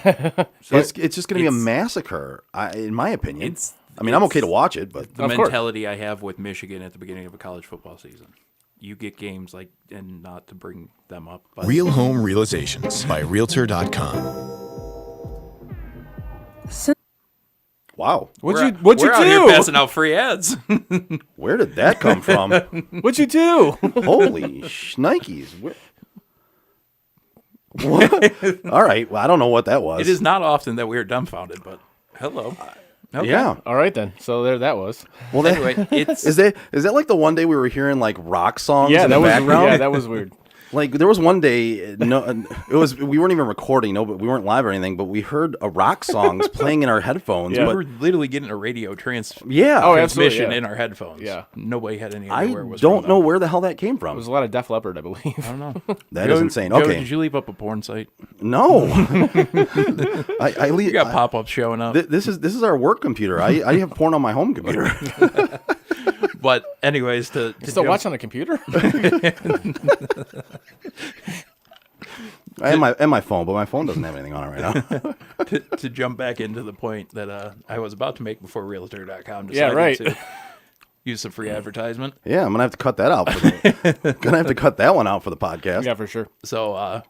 It's just going to be a massacre, in my opinion. I'm okay to watch it, but the mentality I have with Michigan at the beginning of a college football season. you get games like, and not to bring them up, but Real Home Realizations by Realtor.com. Wow. What'd you we're out do? here passing out free ads. Where did that come from? What'd you do? Holy shnikes. What? All right. Well, I don't know what that was. It is not often that we are dumbfounded, but hello. Okay. Yeah. All right then. So there that was. Well, that, Anyway, it's is that like the one day we were hearing like rock songs in the was background? Yeah, that was weird. Like there was one day, we weren't even recording, but we weren't live or anything, but we heard a rock songs playing in our headphones. Yeah. But we were literally getting a radio transmission absolutely, in our headphones. Yeah. Nobody had any I idea where it was don't from, know though. where the hell that came It from. was a lot of Def Leppard, I believe. I don't know. That is insane. Joe, Okay, did you leave up a porn site? no, I leave. You got pop-ups showing up. This is our work computer. I have porn on my home computer. But anyways, to Still jump- watch on a computer? I have my phone, but my phone doesn't have anything on it right now. to jump back into the point that I was about to make before Realtor.com decided Yeah, right. to use some free advertisement. Yeah, I'm gonna have to cut that out. Gonna have to cut that one out for the podcast. Yeah, for sure. So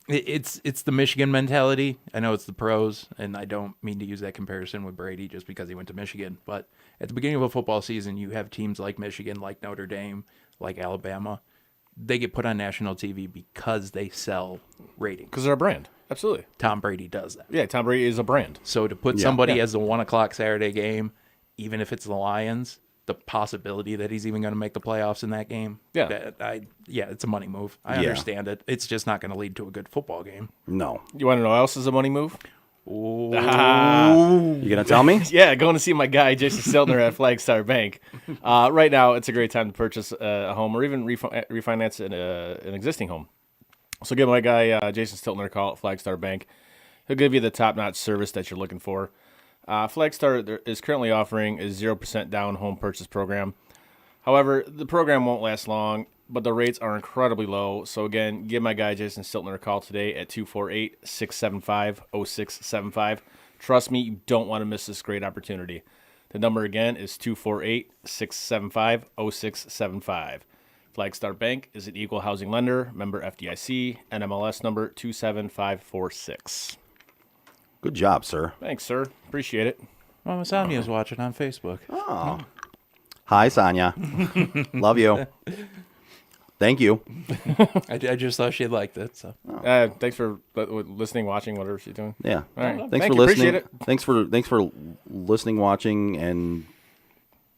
it's the Michigan mentality. I know it's the pros, and I don't mean to use that comparison with Brady just because he went to Michigan. But at the beginning of a football season, you have teams like Michigan, like Notre Dame, like Alabama. They get put on national TV because they sell ratings. Because they're a brand. Absolutely. Tom Brady does that. Yeah, Tom Brady is a brand. So to put somebody as the 1 o'clock Saturday game, even if it's the Lions, the possibility that he's even going to make the playoffs in that game, it's a money move. I understand it. It's just not going to lead to a good football game. No. You want to know what else is a money move? You gonna tell me? Yeah, going to see my guy Jason Stiltner at Flagstar Bank. Right now, it's a great time to purchase a home or even refinance an existing home. So give my guy Jason Stiltner a call at Flagstar Bank. He'll give you the top-notch service that you're looking for. Flagstar is currently offering a 0% down home purchase program. However, the program won't last long, but the rates are incredibly low. So again, give my guy Jason Stiltner a call today at 248-675-0675. Trust me, you don't want to miss this great opportunity. The number again is 248-675-0675. Flagstar Bank is an equal housing lender, member FDIC, NMLS number 27546. Good job, sir. Thanks, sir. Appreciate it. Mama Sonia's watching on Facebook. Oh. Hi, Sonia. Love you. Thank you. I just thought she'd liked it. So thanks for listening, watching, whatever she's doing. Yeah. All right. Thanks Thank for you. listening. Appreciate it. Thanks for listening, watching, and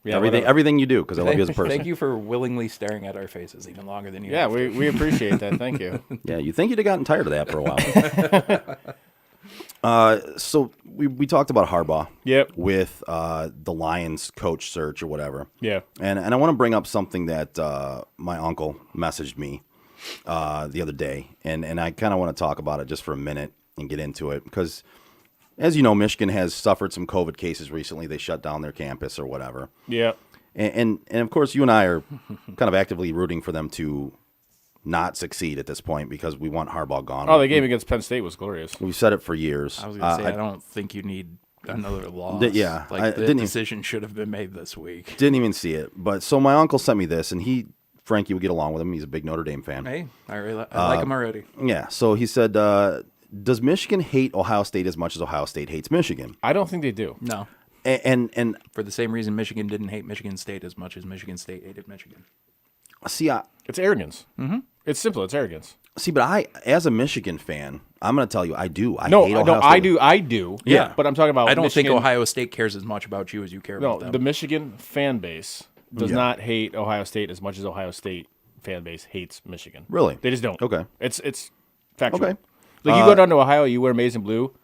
whatever. everything you do, because I love you as a person. Thank you for willingly staring at our faces even longer than you. Yeah, have to. we appreciate that. Thank you. Yeah, you think you'd have gotten tired of that for a while. So we talked about Harbaugh. Yep. With the Lions coach search or whatever. Yeah. And I want to bring up something that my uncle messaged me the other day, and I kind of want to talk about it just for a minute and get into it because, as you know, Michigan has suffered some COVID cases recently. They shut down their campus or whatever. Yeah. And of course, you and I are kind of actively rooting for them to not succeed at this point because we want Harbaugh gone. Oh, the game against Penn State was glorious. We've said it for years. I was going to say, I don't think you need another loss. Yeah. The decision should have been made this week. Didn't even see it. But so my uncle sent me this, and Frankie would get along with him. He's a big Notre Dame fan. Hey, I like him already. Yeah. So he said, does Michigan hate Ohio State as much as Ohio State hates Michigan? I don't think they do. No. And for the same reason Michigan didn't hate Michigan State as much as Michigan State hated Michigan. See, it's arrogance. Mm-hmm. It's simple. It's arrogance. See, but as a Michigan fan, I'm going to tell you, I do. I hate Ohio State. I do. Yeah. But I'm talking about I don't Michigan. think Ohio State cares as much about you as you care about them. The Michigan fan base does not hate Ohio State as much as Ohio State fan base hates Michigan. Really? They just don't. Okay. It's factual. Okay. Like you go down to Ohio, you wear maize and blue.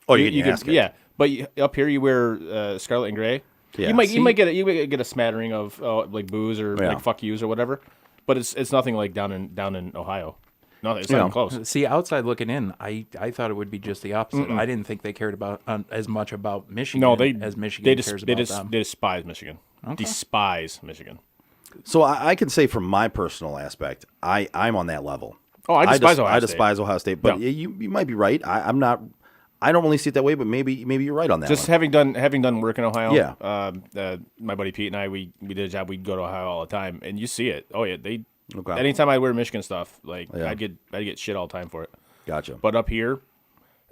Oh, you get your yeah. But up here, you wear scarlet and gray. Yeah. You might get a smattering of like boos or like fuck yous or whatever. But it's nothing like down in Ohio. No, it's not even close. See, outside looking in, I thought it would be just the opposite. Mm-mm. I didn't think they cared about as much about Michigan as Michigan cares about them. They despise Michigan. Okay. Despise Michigan. So I can say from my personal aspect, I'm on that level. Oh, I despise Ohio State. I despise Ohio State, but Yeah. you might be right. I'm not. I don't really see it that way, but maybe you're right on that. Just one. having done work in Ohio. Yeah. My buddy Pete and I we did a job. We'd go to Ohio all the time, and you see it. Oh yeah, Okay. Anytime I wear Michigan stuff, like Yeah. I'd get shit all the time for it. Gotcha. But up here,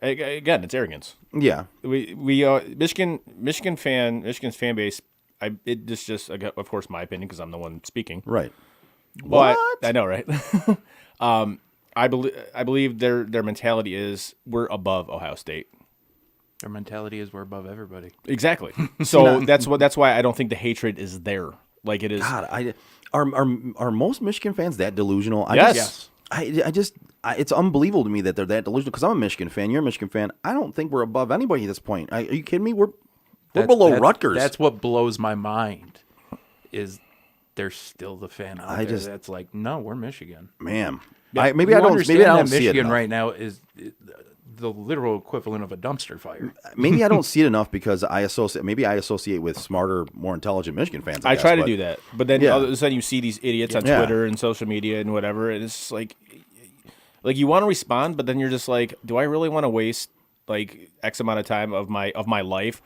again, it's arrogance. Yeah. Michigan's fan base. It's just of course my opinion because I'm the one speaking. Right. But What? I know, right? I believe their mentality is we're above Ohio State. Their mentality is we're above everybody. Exactly. So that's why I don't think the hatred is there like it is. God, are most Michigan fans that delusional? Yes. It's unbelievable to me that they're that delusional because I'm a Michigan fan. You're a Michigan fan. I don't think we're above anybody at this point. Are you kidding me? We're below Rutgers. That's what blows my mind. Is there's still the fan out there that's like, no, we're Michigan. Man, Yeah, maybe I don't see it Michigan enough. right now is the literal equivalent of a dumpster fire. Maybe I don't see it enough because I associate with smarter, more intelligent Michigan fans. I try to do that, but then all of a sudden you see these idiots on Yeah. Twitter and social media and whatever, and it's just like you want to respond, but then you're just like, do I really want to waste like X amount of time of my life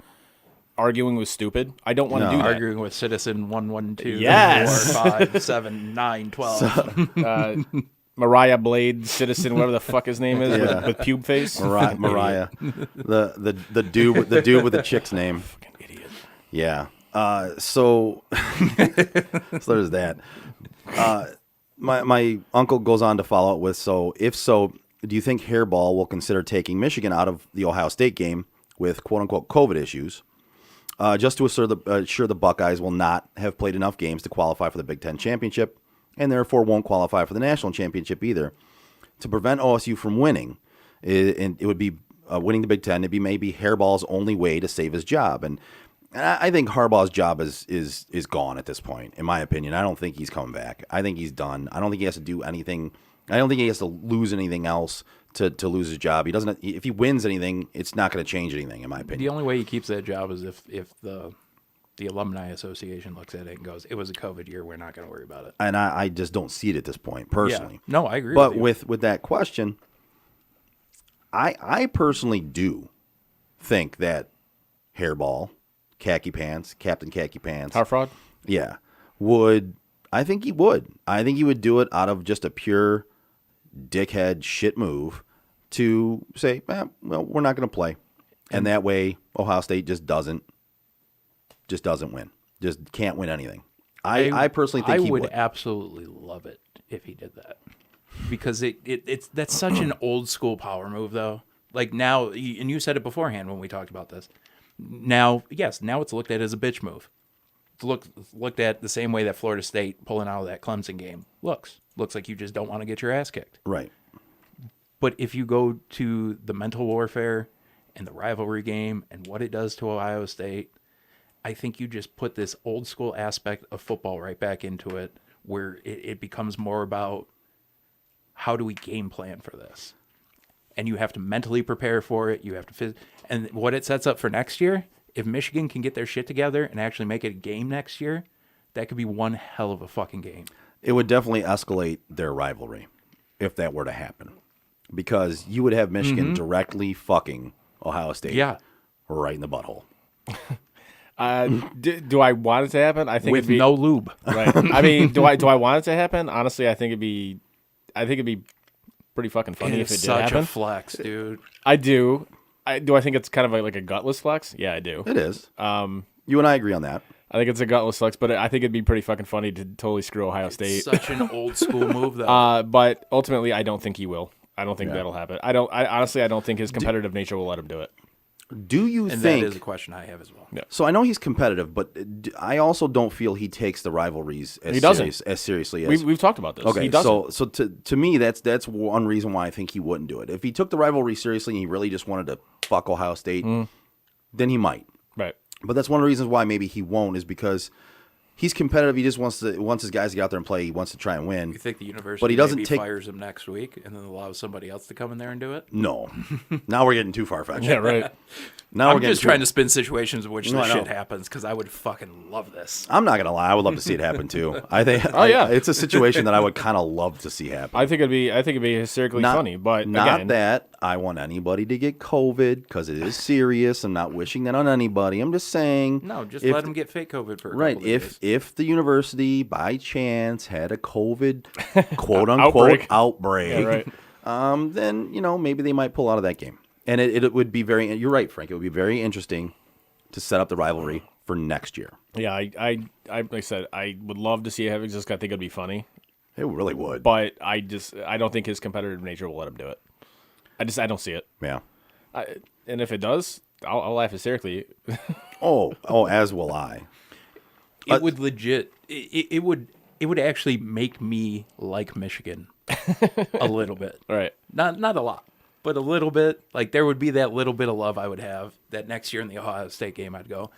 arguing with stupid? I don't want to do that. Arguing with Citizen 112, Yes. 4, 5, 7, 9, 12. Mariah Blade, Citizen, whatever the fuck his name is, with pube face. Mariah, the dude with the chick's name. Fucking idiot. Yeah. So there's that. My uncle goes on to follow up with, if so, do you think Hairball will consider taking Michigan out of the Ohio State game with quote unquote COVID issues, just to assure the Buckeyes will not have played enough games to qualify for the Big Ten championship, and therefore won't qualify for the national championship either? To prevent OSU from winning, it would be winning the Big Ten. It'd be maybe Hairball's only way to save his job, and I think Harbaugh's job is gone at this point, in my opinion. I don't think he's coming back. I think he's done. I don't think he has to do anything. I don't think he has to lose anything else to lose his job. He doesn't. If he wins anything, it's not going to change anything, in my opinion. The only way he keeps that job is if the Alumni Association looks at it and goes, it was a COVID year, we're not going to worry about it. And I just don't see it at this point, personally. Yeah. No, I agree but with you. with that question, I personally do think that Hairball, Khaki Pants, Captain Khaki Pants, Harfraud? Yeah. I think he would. I think he would do it out of just a pure dickhead shit move to say, well, we're not going to play. And that way, Ohio State just doesn't win. Just can't win anything. I personally think he would. I would absolutely love it if he did that. Because that's such an old school power move, though. Like now, and you said it beforehand when we talked about this. Now it's looked at as a bitch move. It's looked at the same way that Florida State pulling out of that Clemson game looks like you just don't want to get your ass kicked. Right. But if you go to the mental warfare and the rivalry game and what it does to Ohio State, I think you just put this old school aspect of football right back into it, where it becomes more about how do we game plan for this? And you have to mentally prepare for it. You have to and what it sets up for next year, if Michigan can get their shit together and actually make it a game next year, that could be one hell of a fucking game. It would definitely escalate their rivalry if that were to happen. Because you would have Michigan directly fucking Ohio State right in the butthole. Do I want it to happen? I think with no lube. Right. I mean, do I want it to happen? Honestly, I think it'd be pretty fucking funny if it did happen. It's such a flex, dude. I do. Do I think it's kind of like a gutless flex? Yeah, I do. It is. You and I agree on that. I think it's a gutless flex, but I think it'd be pretty fucking funny to totally screw Ohio State. Such an old school move, though. But ultimately, I don't think he will. I don't think that'll happen. I honestly don't think his competitive nature will let him do it. Do you and think... that is a question I have as well. Yeah. So I know he's competitive, but I also don't feel he takes the rivalries as seriously as... We've talked about this. Okay, he doesn't. so to me, that's one reason why I think he wouldn't do it. If he took the rivalry seriously and he really just wanted to fuck Ohio State, then he might. Right. But that's one of the reasons why maybe he won't, is because he's competitive. He just wants his guys to get out there and play. He wants to try and win. You think the university but he doesn't fires him next week and then allows somebody else to come in there and do it? No. Now we're getting too far-fetched. Yeah, right. Now I'm we're getting just trying to spin situations in which No, this I know. shit happens because I would fucking love this. I'm not gonna lie. I would love to see it happen too. I think. yeah. It's a situation that I would kind of love to see happen. I think it'd be hysterically funny, but not again, that I want anybody to get COVID because it is serious. I'm not wishing that on anybody. I'm just saying. No, just if- let them get fake COVID for a Right. couple of days. If the university by chance had a COVID quote unquote outbreak, Yeah, right. then maybe they might pull out of that game. And it would be very. You're right, Frank. It would be very interesting to set up the rivalry for next year. Yeah, I like I said, I would love to see it happen. Just I think it'd be funny. It really would. But I don't think his competitive nature will let him do it. I don't see it. Yeah. And if it does, I'll laugh hysterically. Oh, as will I. It would legit. It would actually make me like Michigan a little bit. Right. Not a lot, but a little bit. Like there would be that little bit of love I would have that next year in the Ohio State game I'd go,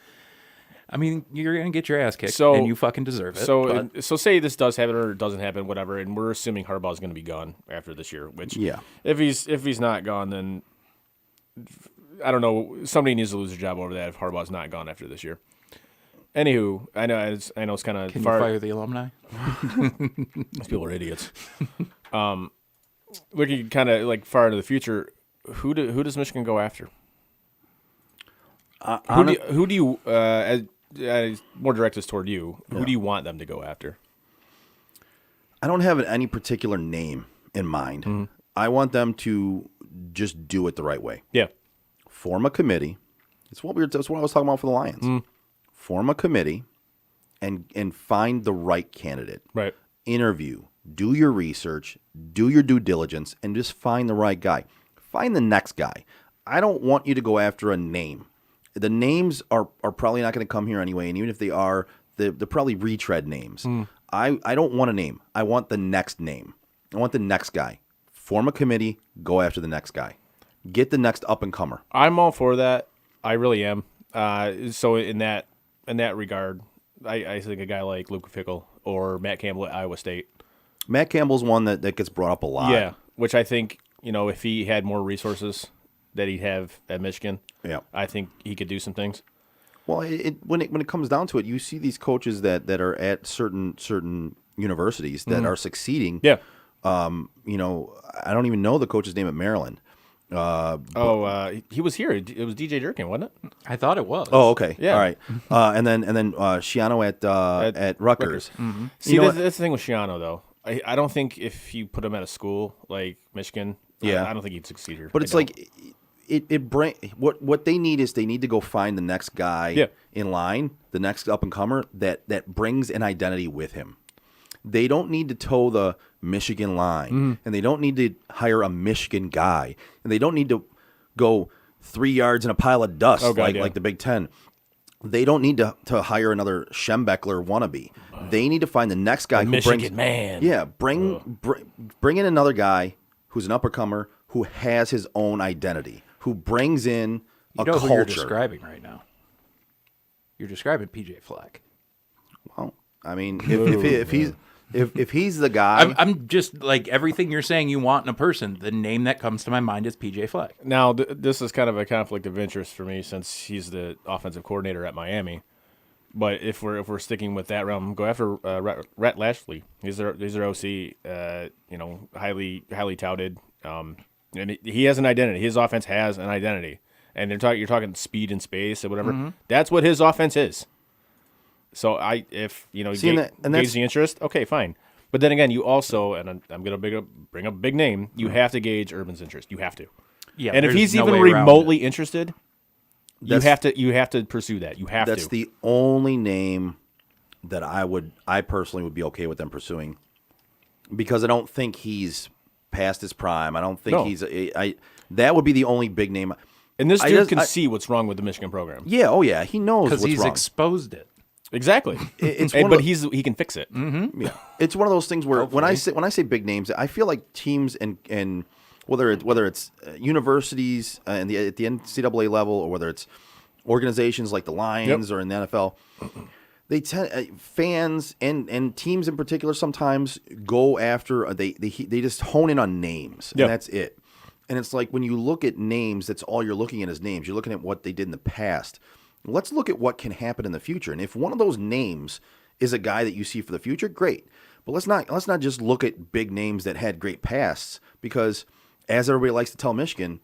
I mean, you're gonna get your ass kicked, and you fucking deserve it. So say this does happen or it doesn't happen, whatever, and we're assuming Harbaugh's going to be gone after this year. Which, if he's not gone, then I don't know. Somebody needs to lose their job over that if Harbaugh's not gone after this year. Anywho, I know it's kind of Can far. you fire the alumni? These people are idiots. Looking kind of like far into the future, who does Michigan go after? Who do you as more direct this toward you? Who do you want them to go after? I don't have any particular name in mind. Mm-hmm. I want them to just do it the right way. Yeah. Form a committee. That's what I was talking about for the Lions. Mm. Form a committee and find the right candidate. Right. Interview. Do your research. Do your due diligence, and just find the right guy. Find the next guy. I don't want you to go after a name. The names are probably not going to come here anyway, and even if they are, they're probably retread names. I don't want a name. I want the next name. I want the next guy. Form a committee. Go after the next guy. Get the next up-and-comer. I'm all for that. I really am. So in that regard, I think a guy like Luke Fickell or Matt Campbell at Iowa State. Matt Campbell's one that gets brought up a lot. Yeah, which I think, if he had more resources that he'd have at Michigan, I think he could do some things. Well, when it comes down to it, you see these coaches that are at certain universities that are succeeding. Yeah. I don't even know the coach's name at Maryland. He was here. It was DJ Durkin, wasn't it? I thought it was. Oh, okay. Yeah. All right. And then Shiano at Rutgers. Mm-hmm. See, that's the thing with Shiano, though. I don't think if you put him at a school like Michigan, I don't think he'd succeed here. But it's like what they need is they need to go find the next guy in line, the next up and comer that brings an identity with him. They don't need to toe the Michigan line, and they don't need to hire a Michigan guy, and they don't need to go 3 yards in a pile of dust like the Big Ten. They don't need to hire another Schembechler wannabe. They need to find the next guy who Michigan brings man. Yeah, bring in another guy who's an uppercomer who has his own identity, who brings in a culture. Who you're describing right now. You're describing PJ Fleck. Well, I mean, if he's the guy, I'm just like everything you're saying you want in a person. The name that comes to my mind is PJ Fleck. Now, this is kind of a conflict of interest for me since he's the offensive coordinator at Miami. But if we're sticking with that realm, go after Rhett Lashley. He's their OC. Highly touted. And he has an identity. His offense has an identity. And you're talking speed and space or whatever. Mm-hmm. That's what his offense is. So gauge the interest, okay, fine. But then again, you also, and I'm going to bring up a big name, you have to gauge Urban's interest. You have to. Yeah. And if he's even remotely interested, you have to pursue that. You have to. That's the only name that I personally would be okay with them pursuing, because I don't think he's past his prime. I don't think that would be the only big name. And this dude can see what's wrong with the Michigan program. Yeah, oh yeah, he knows because what's he's wrong. exposed it. Exactly. He can fix it. Mm-hmm. Yeah, it's one of those things where when I say big names, I feel like teams and whether it's universities at the NCAA level, or whether it's organizations like the Lions or in the NFL, they tend fans and teams in particular sometimes go after they just hone in on names, and that's it. And it's like when you look at names, that's all you're looking at is names. You're looking at what they did in the past. Let's look at what can happen in the future. And if one of those names is a guy that you see for the future, great. But let's not just look at big names that had great pasts, because as everybody likes to tell Michigan,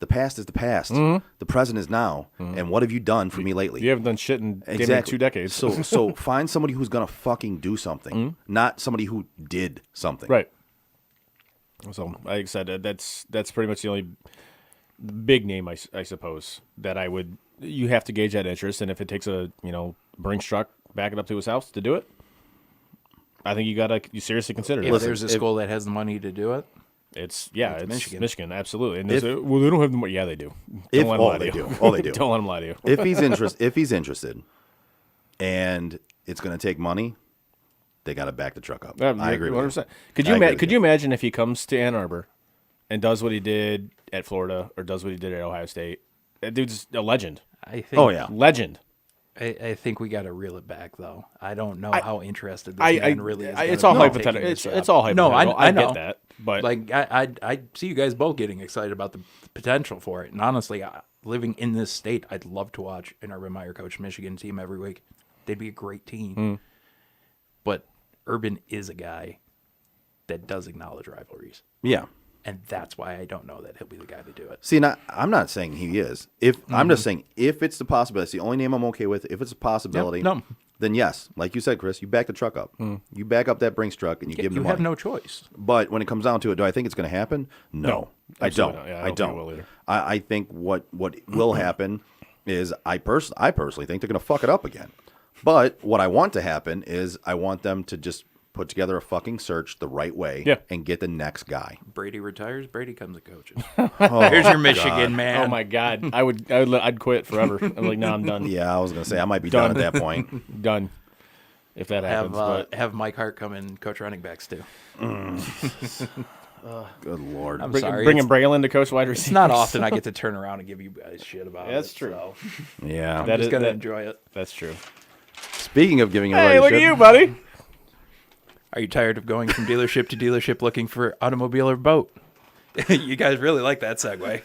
the past is the past. The present is now. And what have you done for me lately? You haven't done shit in damn near 2 decades. So find somebody who's going to fucking do something, not somebody who did something. Right. So, like I said, that's pretty much the only big name, I suppose, that you have to gauge that interest. And if it takes a, Brinks truck, back it up to his house to do it, I think you seriously consider it. If there's a school that has the money to do it, it's Michigan, absolutely. And they don't have the money. Yeah, they do. Don't let them lie to you. Don't let them lie to you. If he's interested, and it's going to take money, they got to back the truck up. I agree with 100%. Could you imagine if he comes to Ann Arbor and does what he did at Florida or does what he did at Ohio State? That dude's a legend. I think. Legend. I think we got to reel it back, though. I don't know how interested this man really is. It's all hypothetical. It's all hypothetical. No, I know get that, but I see you guys both getting excited about the potential for it. And honestly, living in this state, I'd love to watch an Urban Meyer coach Michigan team every week. They'd be a great team. But Urban is a guy that does acknowledge rivalries. Yeah. And that's why I don't know that he'll be the guy to do it. See, I'm not saying he is. I'm just saying if it's the possibility, it's the only name I'm okay with. If it's a possibility, then yes, like you said, Chris, you back the truck up. You back up that Brinks truck and you give him the money. You have no choice. But when it comes down to it, do I think it's going to happen? No, I don't. Yeah, I don't. Think it will either. I think what will happen is I personally think they're going to fuck it up again. But what I want to happen is I want them to just put together a fucking search the right way and get the next guy. Brady retires, Brady comes and coaches. Here's your Michigan, man. Oh my God. I'd quit forever. I'm like, no, I'm done. Yeah, I was going to say I might be done at that point. Done. If that happens. Have Mike Hart come and coach running backs too. Good Lord. I'm sorry. Bringing Braylon to coach wide receivers. It's not often I get to turn around and give you guys shit about it. That's true. So. Yeah. I'm just going to enjoy it. That's true. Speaking of giving hey, look at you, buddy. Are you tired of going from dealership to dealership looking for automobile or boat? You guys really like that segue.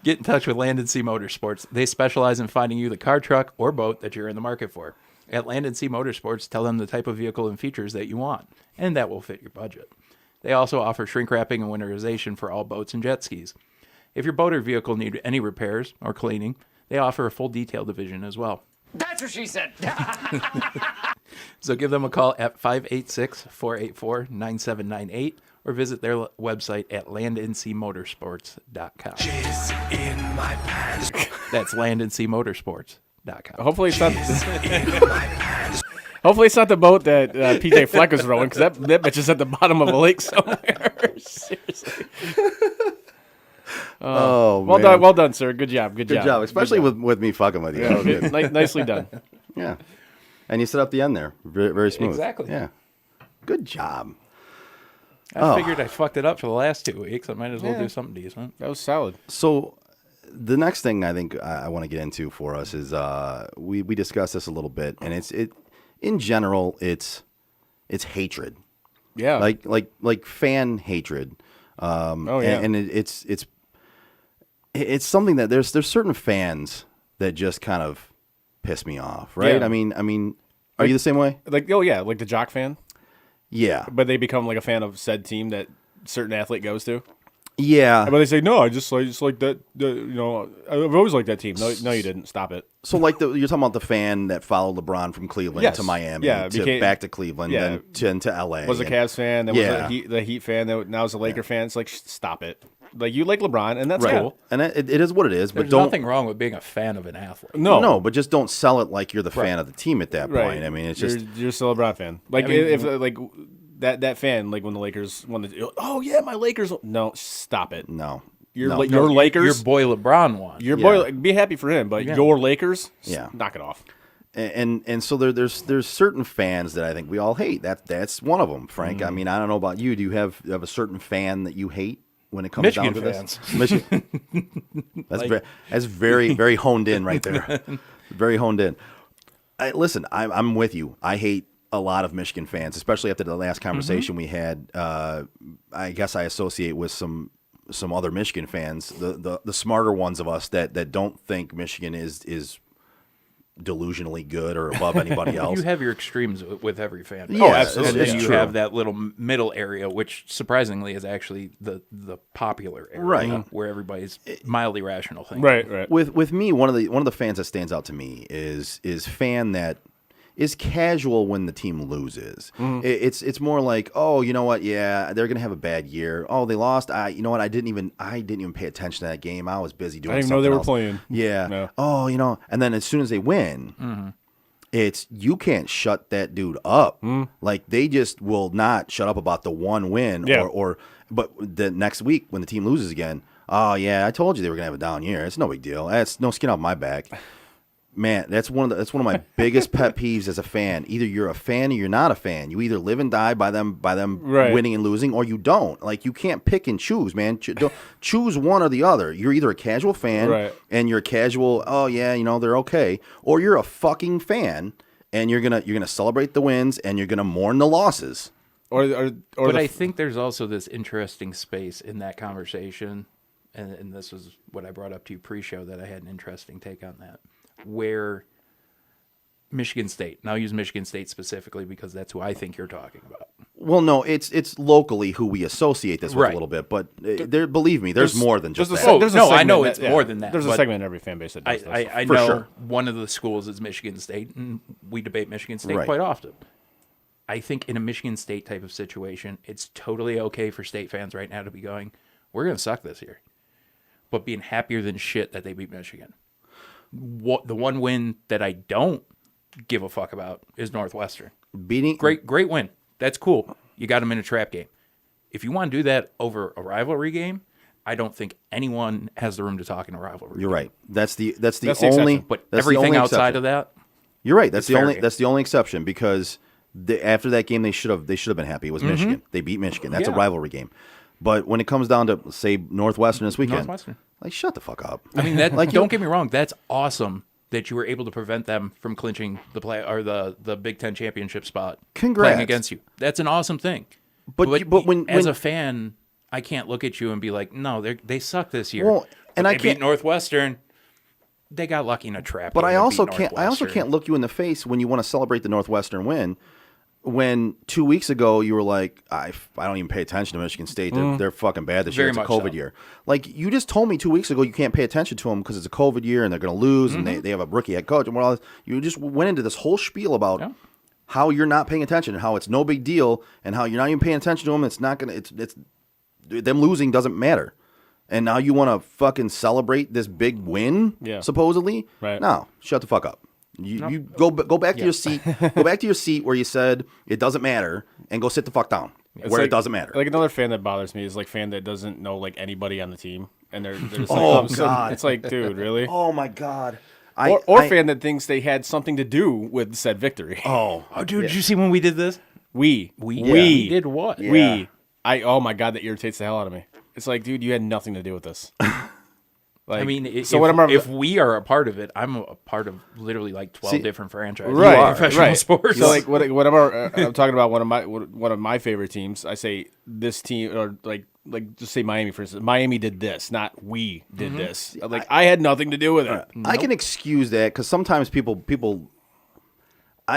Get in touch with Land & Sea Motorsports. They specialize in finding you the car, truck, or boat that you're in the market for. At Land & Sea Motorsports, tell them the type of vehicle and features that you want, and that will fit your budget. They also offer shrink wrapping and winterization for all boats and jet skis. If your boat or vehicle need any repairs or cleaning, they offer a full detail division as well. That's what she said. So give them a call at 586-484-9798 or visit their website at landandseamotorsports.com. Jizz in my pants. That's landandseamotorsports.com. Hopefully it's not. Hopefully it's not the boat that PJ Fleck is rowing, because that bitch is at the bottom of a lake somewhere. Seriously. Well done, sir. Good job. Good job. Especially with me fucking with you. Yeah, good. Nicely done. Yeah. And you set up the end there. Very, very smooth. Exactly. Yeah. Good job. I figured I fucked it up for the last 2 weeks. I might as well do something decent. That was solid. So the next thing I think I want to get into for us is we discussed this a little bit, and it's in general it's hatred. Yeah. Like fan hatred. And it's something that there's certain fans that just kind of piss me off, right? Yeah. I mean, are you the same way? Like the jock fan. Yeah, but they become like a fan of said team that certain athlete goes to. Yeah, but they say no, I just like that. I've always liked that team. No, you didn't. Stop it. So you're talking about the fan that followed LeBron from Cleveland to Miami, back to Cleveland, then to LA. Was a Cavs fan, then was the Heat fan, then now is a Laker fan. It's like stop it. Like you like LeBron, and that's cool. And it is what it is. There's but nothing wrong with being a fan of an athlete. No, but just don't sell it like you're the fan of the team at that point. I mean, it's just you're still a LeBron fan. Like if that fan, like when the Lakers won my Lakers. No, stop it. No. Your Lakers. Your boy LeBron won. Your boy, be happy for him, but your Lakers, knock it off. And so there's certain fans that I think we all hate. That's one of them, Frank. I mean, I don't know about you. Do you have a certain fan that you hate when it comes Michigan down to fans. this? Michigan. That's very very honed in right there. Very honed in. Listen, I'm with you. I hate a lot of Michigan fans, especially after the last conversation we had. I guess I associate with some other Michigan fans, the smarter ones of us that don't think Michigan is delusionally good or above anybody else. You have your extremes with every fan. Yeah, absolutely. And then It's you true. have that little middle area, which surprisingly is actually the popular area, Right. where everybody's mildly rational thinking. Right. With me, one of the fans that stands out to me is fan that is casual when the team loses. It's more like, oh, you know what? Yeah, they're gonna have a bad year. Oh, they lost. You know what? I didn't even pay attention to that game. I was busy doing. I didn't even know they were else. playing. Yeah. No. Oh, and then as soon as they win, it's you can't shut that dude up. Like they just will not shut up about the one win. Yeah. But the next week when the team loses again, oh yeah, I told you they were gonna have a down year. It's no big deal. That's no skin off my back. Man, that's one of my biggest pet peeves as a fan. Either you're a fan or you're not a fan. You either live and die by them Right. winning and losing, or you don't. Like you can't pick and choose, man. Choose one or the other. You're either a casual fan Right. and you're a casual. Oh yeah, they're okay, or you're a fucking fan and you're gonna celebrate the wins and you're gonna mourn the losses. But I think there's also this interesting space in that conversation, and this was what I brought up to you pre-show, that I had an interesting take on that, where Michigan State, and I'll use Michigan State specifically because that's who I think you're talking about. Well, no, it's locally who we associate this with Right. a little bit, but believe me, there's more than just that. I know it's more than that. There's a but segment in every fan base that does this. I For know sure. one of the schools is Michigan State, and we debate Michigan State Right. quite often. I think in a Michigan State type of situation, it's totally okay for State fans right now to be going, we're going to suck this year, but being happier than shit that they beat Michigan. The one win that I don't give a fuck about is Northwestern. Beating Great win. That's cool. You got them in a trap game. If you want to do that over a rivalry game, I don't think anyone has the room to talk in a rivalry. You're right. That's the That's the only. exception. But that's the everything only outside exception. of that, You're right. That's it's the fair only. game. That's the only exception because after that game they should have been happy. It was Michigan. They beat Michigan. That's a Yeah. rivalry game. But when it comes down to say Northwestern this weekend, Northwestern. like shut the fuck up. I mean, that, Like, don't get me wrong. That's awesome that you were able to prevent them from clinching the play or the Big Ten championship spot. Congrats. Playing against you. That's an awesome thing. But when as a fan, I can't look at you and be like, no, they suck this year. Well, and But I they can't- beat Northwestern. They got lucky in a trap. But game I and also beat can't. I also Northwestern. can't look you in the face when you want to celebrate the Northwestern win. When 2 weeks ago you were like, I don't even pay attention to Michigan State. They're fucking bad this year. Very It's a much COVID so. year. Like you just told me 2 weeks ago you can't pay attention to them because it's a COVID year and they're going to lose and they have a rookie head coach and all this. You just went into this whole spiel about how you're not paying attention and how it's no big deal and how you're not even paying attention to them. It's not gonna. It's them losing doesn't matter. And now you want to fucking celebrate this big win, supposedly? Right. No, shut the fuck up. You go back to your seat. Go back to your seat where you said it doesn't matter, and go sit the fuck down where it doesn't matter. Like another fan that bothers me is like fan that doesn't know like anybody on the team, and they're just like, Oh, all of a sudden- God. it's like, dude, really? Oh my god. Or fan that thinks they had something to do with said victory. Oh, dude, did you see when we did this? We did what? We. Oh my god, that irritates the hell out of me. It's like, dude, you had nothing to do with this. Like, I mean, so if, whatever. if we are a part of it, I'm a part of literally like 12 different franchises. Right, in professional sports. So like, whatever I'm talking about, one of my favorite teams. I say this team, or like just say Miami for instance. Miami did this, not we did this. Like I had nothing to do with it. I can excuse that because sometimes people.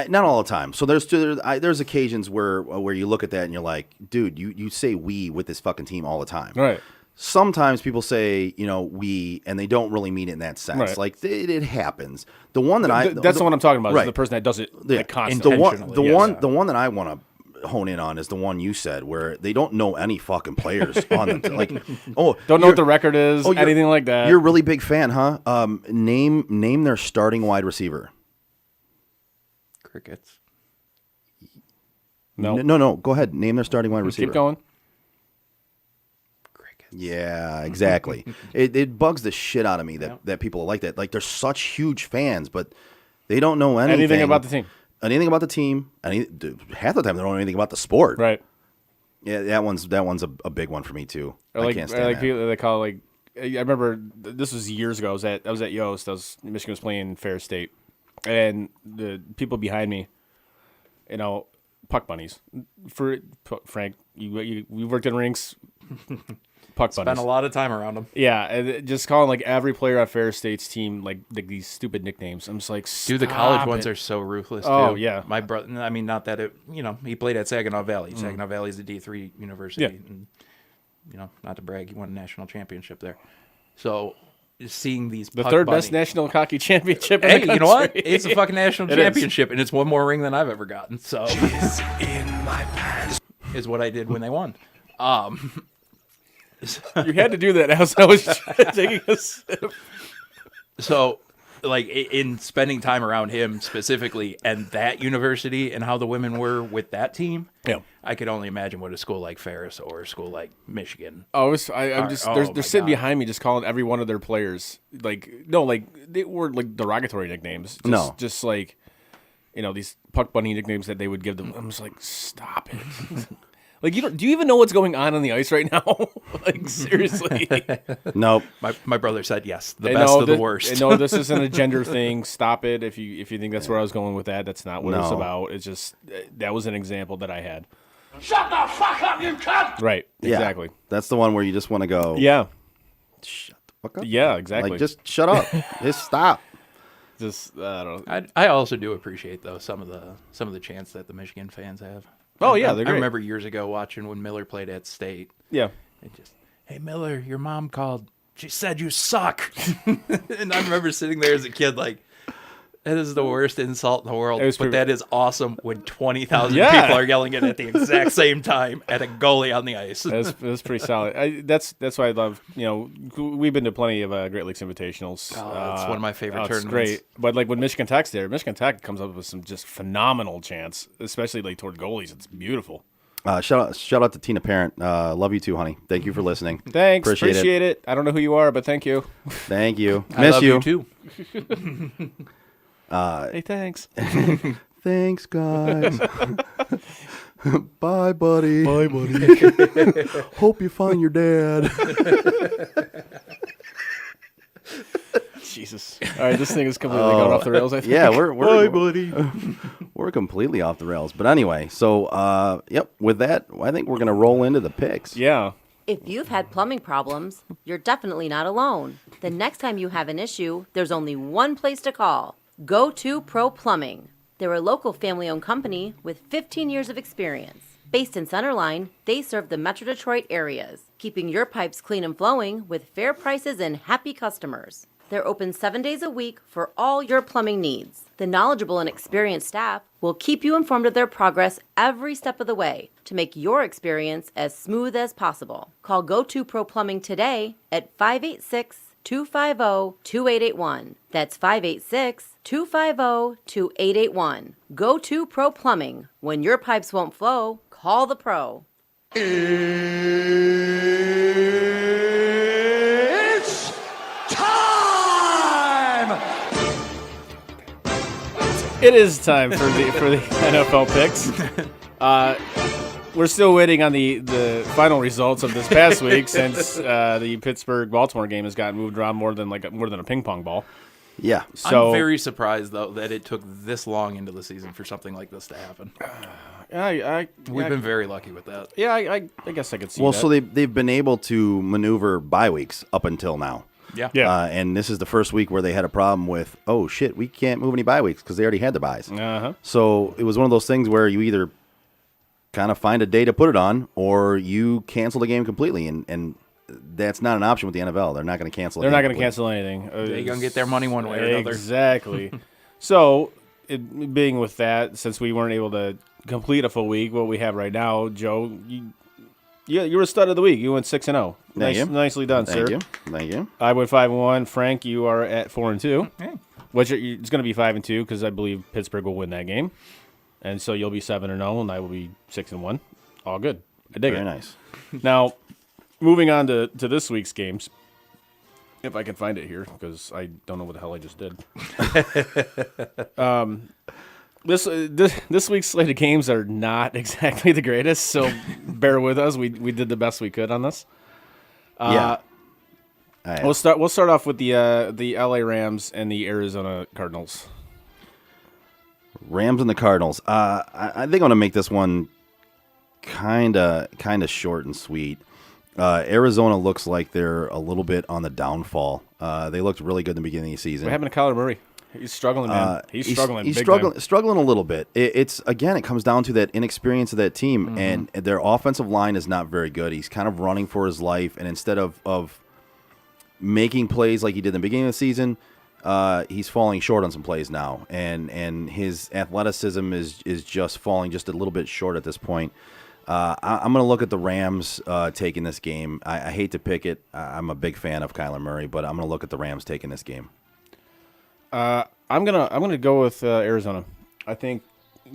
Not all the time. So there's occasions where you look at that and you're like, dude, you say we with this fucking team all the time. Right. Sometimes people say, we, and they don't really mean it in that sense. Right. Like it happens. The one that that's the one I'm talking about. Right. Is the person that does it like, And constantly. the one that I want to hone in on is the one you said where they don't know any fucking players on the like. Oh, don't know what the record is, you're- anything like that. You're a really big fan, huh? Name their starting wide receiver. Crickets. No. Go ahead. Name their starting wide receiver. Keep going. Yeah, exactly. it bugs the shit out of me that people are like that. Like they're such huge fans, but they don't know anything about the team. Anything about the team. Half the time they don't know anything about the sport. Right. Yeah, that one's a big one for me too. Or I can't stand that. people they call like. I remember this was years ago. I was at Yost. Michigan was playing Fair State, and the people behind me puck bunnies. For Frank, you worked in rinks. Puck bunnies. Spent a lot of time around them. Yeah, and just calling like every player on Ferris State's team like these stupid nicknames. I'm just like, dude, the college ones are so ruthless. Oh too. yeah, my brother. I mean, not that he played at Saginaw Valley. Saginaw Valley is a D3 university. Yeah. And, not to brag, he won a national championship there. So seeing these the third best national hockey championship. Hey, in the country. you know what? It's a fucking national championship, and it's one more ring than I've ever gotten. So in my pants is what I did when they won. You had to do that as I was taking a sip. So, like, in spending time around him specifically and that university and how the women were with that team, I could only imagine what a school like Ferris or a school like Michigan. I'm just they're sitting behind me just calling every one of their players they were like derogatory nicknames. Just like these puck bunny nicknames that they would give them. I'm just like, stop it. Like, do you even know what's going on the ice right now? Like, seriously. Nope. My brother said yes. The best of the worst. No, this isn't a gender thing. Stop it. If you think that's where I was going with that, that's not what it's about. It's just that was an example that I had. Shut the fuck up, you cunt! Right. Yeah. Exactly. That's the one where you just want to go. Yeah. Shut the fuck up. Yeah. Exactly. Like, just shut up. Just stop. Just I don't know. I also do appreciate though some of the chants that the Michigan fans have. Oh yeah, they're I great. remember years ago watching when Miller played at State. Yeah. And just, hey Miller, your mom called. She said you suck. And I remember sitting there as a kid like, that is the worst insult in the world. But that is awesome when 20,000 people are yelling it at the exact same time at a goalie on the ice. That's pretty solid. That's why I love. We've been to plenty of Great Lakes Invitationals. It's one of my favorite tournaments. It's great. But like when Michigan Tech's there, Michigan Tech comes up with some just phenomenal chants, especially like toward goalies. It's beautiful. Shout out to Tina Parent. Love you too, honey. Thank you for listening. Thanks. Appreciate it. I don't know who you are, but thank you. Thank you. I Miss love you too. Hey, thanks. Thanks, guys. Bye, buddy. Bye, buddy. Hope you find your dad. Jesus. All right, this thing is completely gone off the rails, I think. Yeah, Bye, buddy. We're completely off the rails. But anyway, so, with that, I think we're going to roll into the picks. Yeah. If you've had plumbing problems, you're definitely not alone. The next time you have an issue, there's only one place to call. Go to Pro Plumbing. They're a local family-owned company with 15 years of experience. Based in Centerline, they serve the Metro Detroit areas, keeping your pipes clean and flowing with fair prices and happy customers. They're open 7 days a week for all your plumbing needs. The knowledgeable and experienced staff will keep you informed of their progress every step of the way to make your experience as smooth as possible. Call Go To Pro Plumbing today at 586-250-2881. That's 586-250-2881. Go To Pro Plumbing. When your pipes won't flow, call the pro. It's time! It is time for the NFL picks. We're still waiting on the final results of this past week since the Pittsburgh-Baltimore game has gotten moved around more than a ping pong ball. Yeah. So, I'm very surprised though that it took this long into the season for something like this to happen. We've been very lucky with that. Yeah, I guess I could see that. Well, so they've been able to maneuver bye weeks up until now. Yeah. And this is the first week where they had a problem with, oh, shit, we can't move any bye weeks because they already had the byes. Uh-huh. So it was one of those things where you either kind of find a day to put it on or you cancel the game completely. And that's not an option with the NFL. They're not going to cancel it. They're not going to cancel anything. They're going to get their money one way or another. Exactly. So, being with that, since we weren't able to complete a full week, what we have right now, Joe, you were a stud of the week. You went 6-0. Nicely done, Thank sir. Thank you. I went 5-1. Frank, you are at 4-2. Hey. Which it's going to be 5-2 because I believe Pittsburgh will win that game, and so you'll be 7-0, and I will be 6-1. All good. I dig it. Very nice. Now, moving on to this week's games. If I can find it here, because I don't know what the hell I just did. This week's slate of games are not exactly the greatest, so bear with us. We did the best we could on this. We'll start off with the LA Rams and the Arizona Cardinals. Rams and the Cardinals. I think I'm going to make this one kind of short and sweet. Arizona looks like they're a little bit on the downfall. They looked really good in the beginning of the season. What happened to Kyler Murray? He's struggling, man. He's struggling. He's big struggling a little bit. It comes down to that inexperience of that team, and their offensive line is not very good. He's kind of running for his life, and instead of making plays like he did in the beginning of the season, he's falling short on some plays now, and his athleticism is just falling just a little bit short at this point. I'm going to look at the Rams taking this game. I hate to pick it. I'm a big fan of Kyler Murray, but I'm going to look at the Rams taking this game. I'm gonna go with Arizona. I think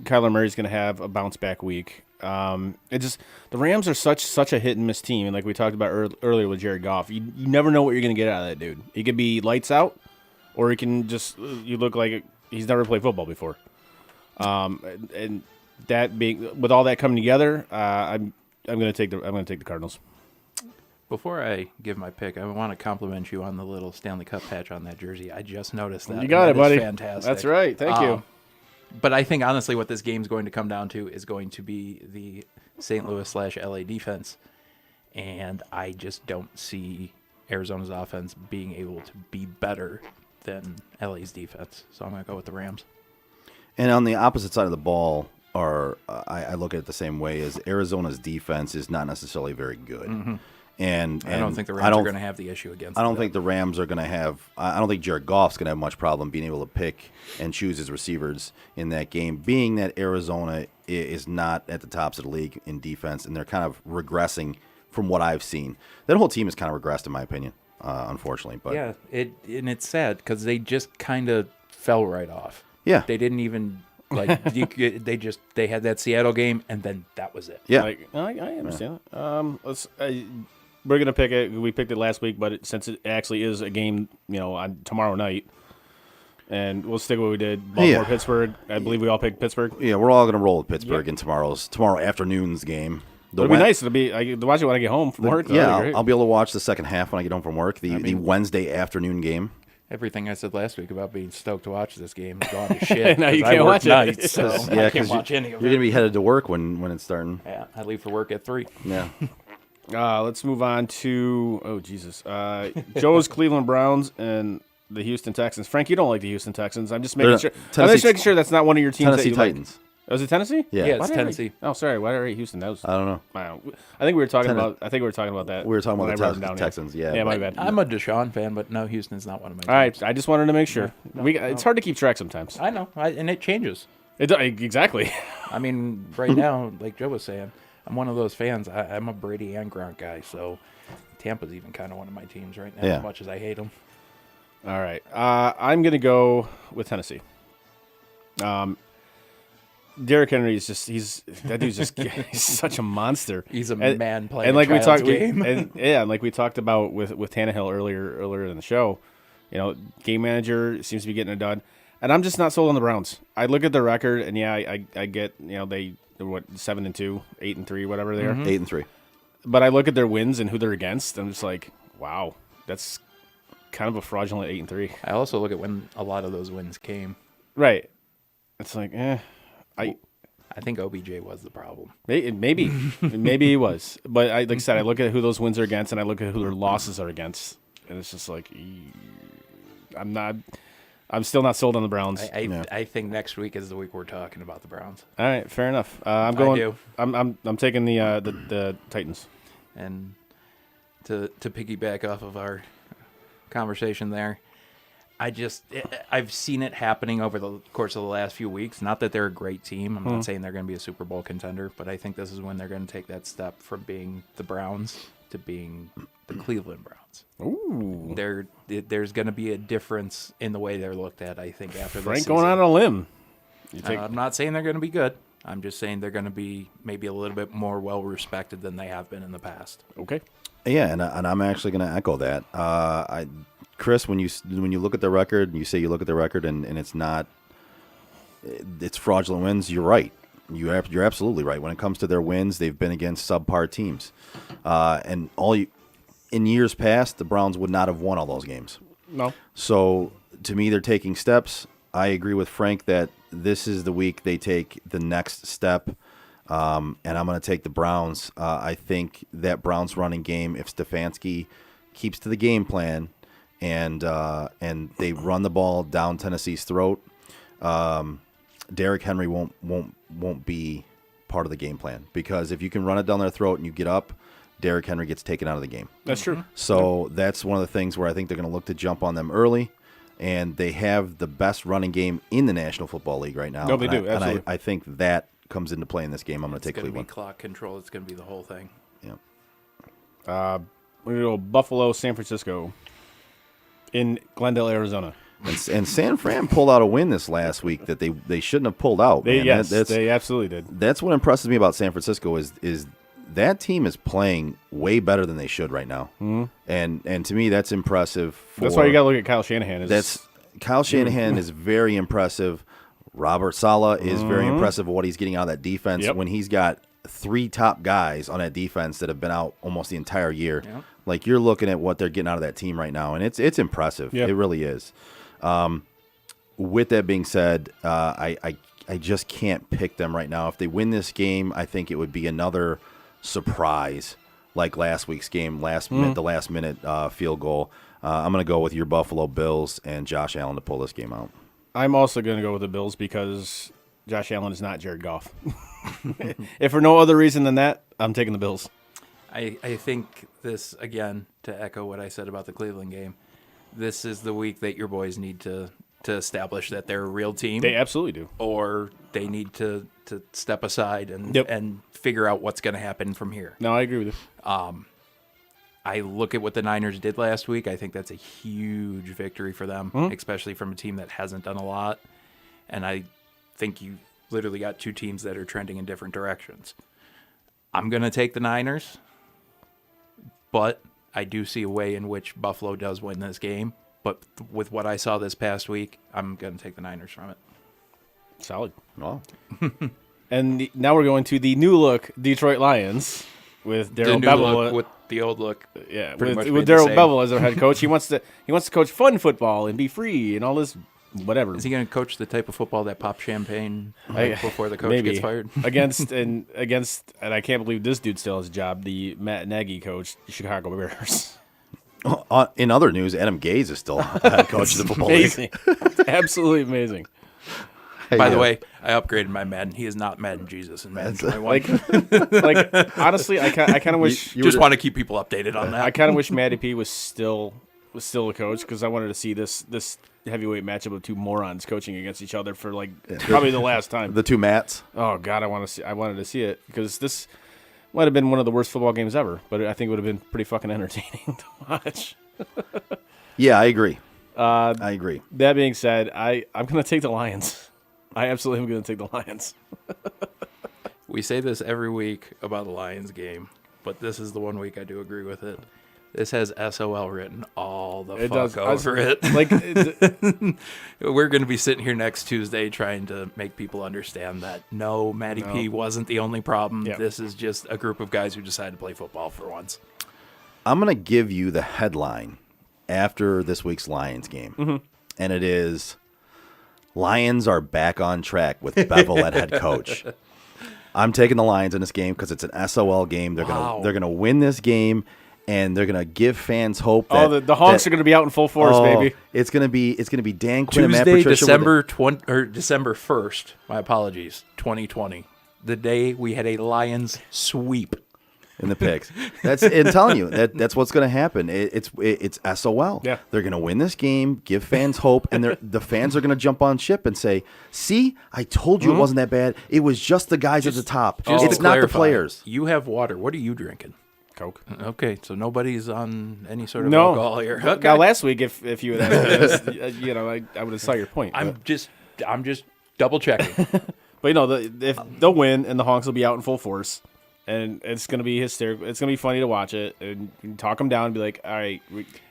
Kyler Murray's gonna have a bounce back week. The Rams are such a hit and miss team, and like we talked about earlier with Jared Goff, you never know what you're gonna get out of that dude. He could be lights out, or he can just you look like he's never played football before. And that being with all that coming together, I'm gonna take the Cardinals. Before I give my pick, I want to compliment you on the little Stanley Cup patch on that jersey. I just noticed that. You got it, buddy. Fantastic. That's right. Thank you. But I think, honestly, what this game's going to come down to is going to be the St. Louis/LA defense. And I just don't see Arizona's offense being able to be better than LA's defense. So I'm going to go with the Rams. And on the opposite side of the ball, I look at it the same way, as Arizona's defense is not necessarily very good. Mm-hmm. And I don't think the Rams are going to have the issue against them. I don't think the Rams are going to have – I don't think Jared Goff's going to have much problem being able to pick and choose his receivers in that game, being that Arizona is not at the tops of the league in defense, and they're kind of regressing from what I've seen. That whole team has kind of regressed, in my opinion, unfortunately. But yeah, it's sad because they just kind of fell right off. Yeah. They didn't even – they had that Seattle game, and then that was it. Yeah. I understand that. We're going to pick it. We picked it last week, but since it actually is a game, on tomorrow night, and we'll stick with what we did. Baltimore, Pittsburgh. I believe we all picked Pittsburgh. Yeah, we're all going to roll with Pittsburgh in tomorrow afternoon's game. It'll be nice. I can watch it when I get home from work. Yeah, I'll be able to watch the second half when I get home from work, the Wednesday afternoon game. Everything I said last week about being stoked to watch this game is gone to shit. Now you can't watch nights, it. So yeah, I can't watch any of it. You're going to be headed to work when it's starting. Yeah, I leave for work at 3. Yeah. Let's move on to Joe's Cleveland Browns and the Houston Texans. Frank, you don't like the Houston Texans. I'm just making sure. I'm just making sure that's not one of your teams. Tennessee that you Titans. Like. Was it Tennessee? Yeah, it's Tennessee. Sorry. Why did I rate Houston? That was I don't know. I think we were talking about. I think we were talking about that. We were talking about the down Texans. Here. Yeah, my bad. I'm a Deshaun fan, but no, Houston's not one of my teams. All right, I just wanted to make sure. It's hard to keep track sometimes. I know, and it changes. Exactly. I mean, right now, like Joe was saying, I'm one of those fans. I'm a Brady and Gronk guy, so Tampa's even kind of one of my teams right now, as much as I hate them. All right. I'm going to go with Tennessee. Derrick Henry is he's such a monster. He's a man playing and like a child's game. and like we talked about with Tannehill earlier in the show, game manager seems to be getting it done. And I'm just not sold on the Browns. I look at their record, and I get they're 7-2, 8-3, whatever they are. 8-3. But I look at their wins and who they're against, and I'm just like, wow, that's kind of a fraudulent 8-3. I also look at when a lot of those wins came. Right. It's like, I think OBJ was the problem. Maybe he was. But like I said, I look at who those wins are against, and I look at who their losses are against, and it's just like, I'm still not sold on the Browns. I think next week is the week we're talking about the Browns. All right, fair enough. I'm going. I do. I'm taking the Titans. And to piggyback off of our conversation there, I've seen it happening over the course of the last few weeks. Not that they're a great team. I'm not saying they're going to be a Super Bowl contender, but I think this is when they're going to take that step from being the Browns to being the Cleveland Browns. Ooh. There's going to be a difference in the way they're looked at, I think, after this Frank season. going on a limb. I'm not saying they're going to be good. I'm just saying they're going to be maybe a little bit more well-respected than they have been in the past. Okay. Yeah, and I'm actually going to echo that. Chris, when you look at the record, you say you look at the record and it's fraudulent wins, you're right. You're absolutely right. When it comes to their wins, they've been against subpar teams. In years past, the Browns would not have won all those games. No. So to me, they're taking steps. I agree with Frank that this is the week they take the next step, and I'm going to take the Browns. I think that Browns running game, if Stefanski keeps to the game plan and they run the ball down Tennessee's throat, Derrick Henry won't be part of the game plan, because if you can run it down their throat and you get up, Derrick Henry gets taken out of the game. That's true. So that's one of the things where I think they're going to look to jump on them early, and they have the best running game in the National Football League right now. No, they do. Absolutely. And I think that comes into play in this game. I'm going to take It's going to Cleveland. be clock control. It's going to be the whole thing. Yeah. We're going to go Buffalo, San Francisco in Glendale, Arizona. And San Fran pulled out a win this last week that they shouldn't have pulled out. They They absolutely did. That's what impresses me about San Francisco is that team is playing way better than they should right now. Mm-hmm. And to me, that's impressive. That's why you got to look at Kyle Shanahan. Kyle Shanahan is very impressive. Robert Saleh is very impressive of what he's getting out of that defense when he's got 3 top guys on that defense that have been out almost the entire year. Yep. Like, you're looking at what they're getting out of that team right now, and it's impressive. Yep. It really is. With that being said, I just can't pick them right now. If they win this game, I think it would be another surprise like last week's game, the last minute field goal. I'm going to go with your Buffalo Bills and Josh Allen to pull this game out. I'm also going to go with the Bills because Josh Allen is not Jared Goff. If for no other reason than that, I'm taking the Bills. I think this, again, to echo what I said about the Cleveland game, this is the week that your boys need to establish that they're a real team. They absolutely do. Or they need to step aside and figure out what's going to happen from here. No, I agree with you. I look at what the Niners did last week. I think that's a huge victory for them, especially from a team that hasn't done a lot. And I think you literally got 2 teams that are trending in different directions. I'm going to take the Niners, but I do see a way in which Buffalo does win this game. But with what I saw this past week, I'm going to take the Niners from it. Solid. Wow. And now we're going to the new look Detroit Lions with Darrell Bevell. With the old look. Yeah, with Darrell Bevell as their head coach. He wants to coach fun football and be free and all this whatever. Is he going to coach the type of football that pops champagne before the coach gets fired? against, and I can't believe this dude still has a job, the Matt Nagy coach, the Chicago Bears. In other news, Adam Gase is still head coach of the football league. Absolutely amazing. By the way, I upgraded my Madden. He is not Madden Jesus in Madden 21. Like honestly, I kind of wish you just want to keep people updated on that. I kind of wish Matty P was still a coach, because I wanted to see this heavyweight matchup of 2 morons coaching against each other for probably the last time. The 2 Matts. Oh God, I wanted to see it, because this might have been one of the worst football games ever, but I think it would have been pretty fucking entertaining to watch. Yeah, I agree. I agree. That being said, I'm going to take the Lions. I absolutely am going to take the Lions. We say this every week about the Lions game, but this is the one week I do agree with it. This has SOL written all the fuck over it. We're going to be sitting here next Tuesday trying to make people understand that, no, Matty P wasn't the only problem. Yep. This is just a group of guys who decided to play football for once. I'm going to give you the headline after this week's Lions game, and it is, Lions are back on track with Bevell at head coach. I'm taking the Lions in this game because it's an SOL game. They're gonna win this game, and they're gonna give fans hope. That, the honks are gonna be out in full force, baby. It's gonna be Dan Quinn and Matt Tuesday, Patricia. December 1st. My apologies, 2020, the day we had a Lions sweep in the picks. I'm telling you, that's what's going to happen. It's SOL. Yeah. They're going to win this game, give fans hope, and the fans are going to jump on ship and say, "See, I told you it wasn't that bad. It was just the guys at the top. It's not the players." You have water. What are you drinking? Coke. Okay, so nobody's on any sort of alcohol here. Okay. Now, last week, if you had asked me this, I would have saw your point. I'm just double checking. But if they'll win, and the honks will be out in full force. And it's going to be hysterical. It's going to be funny to watch it. And you can talk them down and be like, all right,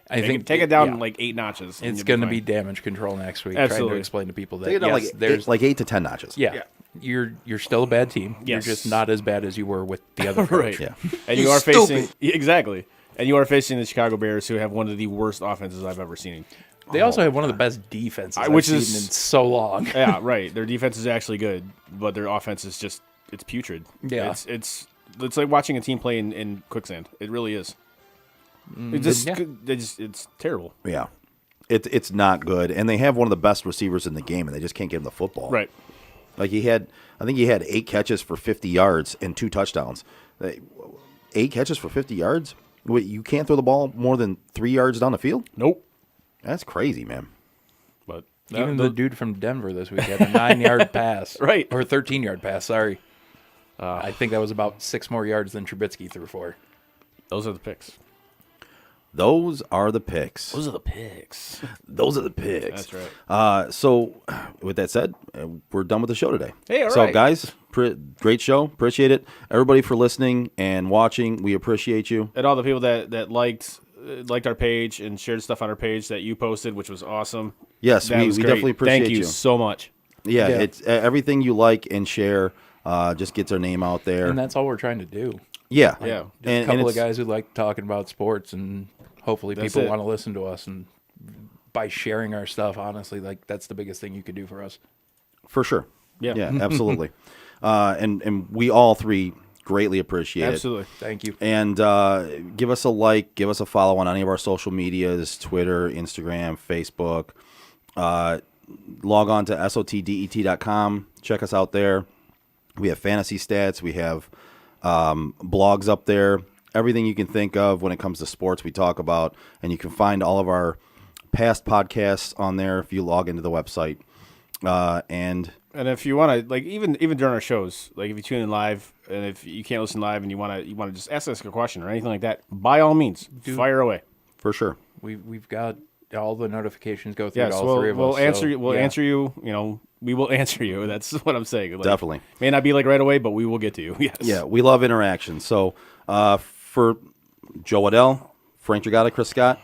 take it down like 8 notches. It's going to be damage control next week. Absolutely. Trying to explain to people that take it down there's 8 to 10 notches. Yeah. You're still a bad team. Yes. You're just not as bad as you were with the other coach. Right. Yeah. And you are facing exactly. And you are facing the Chicago Bears, who have one of the worst offenses I've ever seen. They also have one of the best defenses which I've is seen in so long. Yeah, right. Their defense is actually good, but their offense is just it's putrid. Yeah. It's like watching a team play in quicksand. It really is. It's terrible. Yeah. It's not good. And they have one of the best receivers in the game, and they just can't get him the football. Right. Like I think he had 8 catches for 50 yards and 2 touchdowns. 8 catches for 50 yards? Wait, you can't throw the ball more than 3 yards down the field? Nope. That's crazy, man. But even the dude from Denver this week had a 9-yard pass. Right. Or a 13-yard pass, sorry. I think that was about 6 more yards than Trubisky threw for. Those are the picks. Those are the picks. Those are the picks. Those are the picks. That's right. So, with that said, we're done with the show today. Hey, all so, right. guys, great show. Appreciate it. Everybody for listening and watching. We appreciate you. And all the people that liked our page and shared stuff on our page that you posted, which was awesome. Yes, we definitely appreciate Thank you so much. Yeah, it's everything you like and share just gets our name out there. And that's all we're trying to do. Yeah. Yeah. Just a couple of guys who like talking about sports, and hopefully people want to listen to us. And by sharing our stuff, honestly, like that's the biggest thing you could do for us. For sure. Yeah. Yeah, absolutely. And we all three greatly appreciate it. Absolutely. Thank you. And give us a like, give us a follow on any of our social medias, Twitter, Instagram, Facebook. Log on to sotdet.com. Check us out there. We have fantasy stats. We have blogs up there. Everything you can think of when it comes to sports we talk about. And you can find all of our past podcasts on there if you log into the website. And if you want to, like, even during our shows, like if you tune in live and if you can't listen live and you want to just ask us a question or anything like that, by all means, fire away. For sure. We've got all the notifications go through Yes, all three of we'll us. answer you. We'll answer you. You know, we will answer you. That's what I'm saying. Like, Definitely. May not be like right away, but we will get to you. Yes. Yeah, we love interaction. So for Joe Waddell, Frank Dragata, Chris Scott,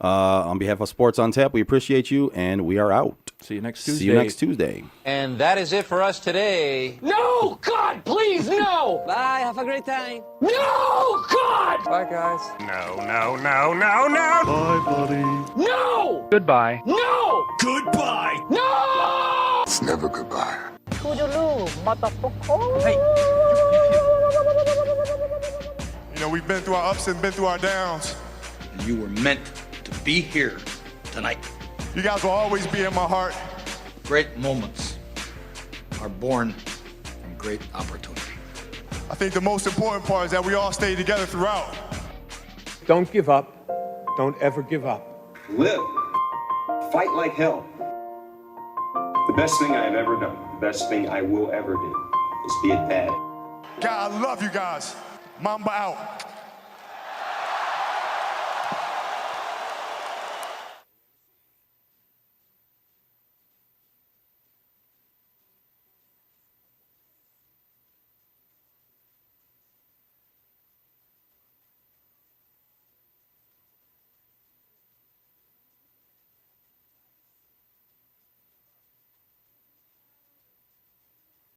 on behalf of Sports on Tap, we appreciate you, and we are out. See you next Tuesday. See you next Tuesday. And that is it for us today. No! God, please, no! Bye. Have a great time. No! God! Bye, guys. No. Bye, buddy. No! Goodbye. No! Goodbye. No! It's never goodbye. You know, we've been through our ups and been through our downs. You were meant to be here tonight. You guys will always be in my heart. Great moments are born from great opportunity. I think the most important part is that we all stay together throughout. Don't give up. Don't ever give up. Live. Fight like hell. The best thing I have ever done, the best thing I will ever do, is be a dad. God, I love you guys. Mamba out.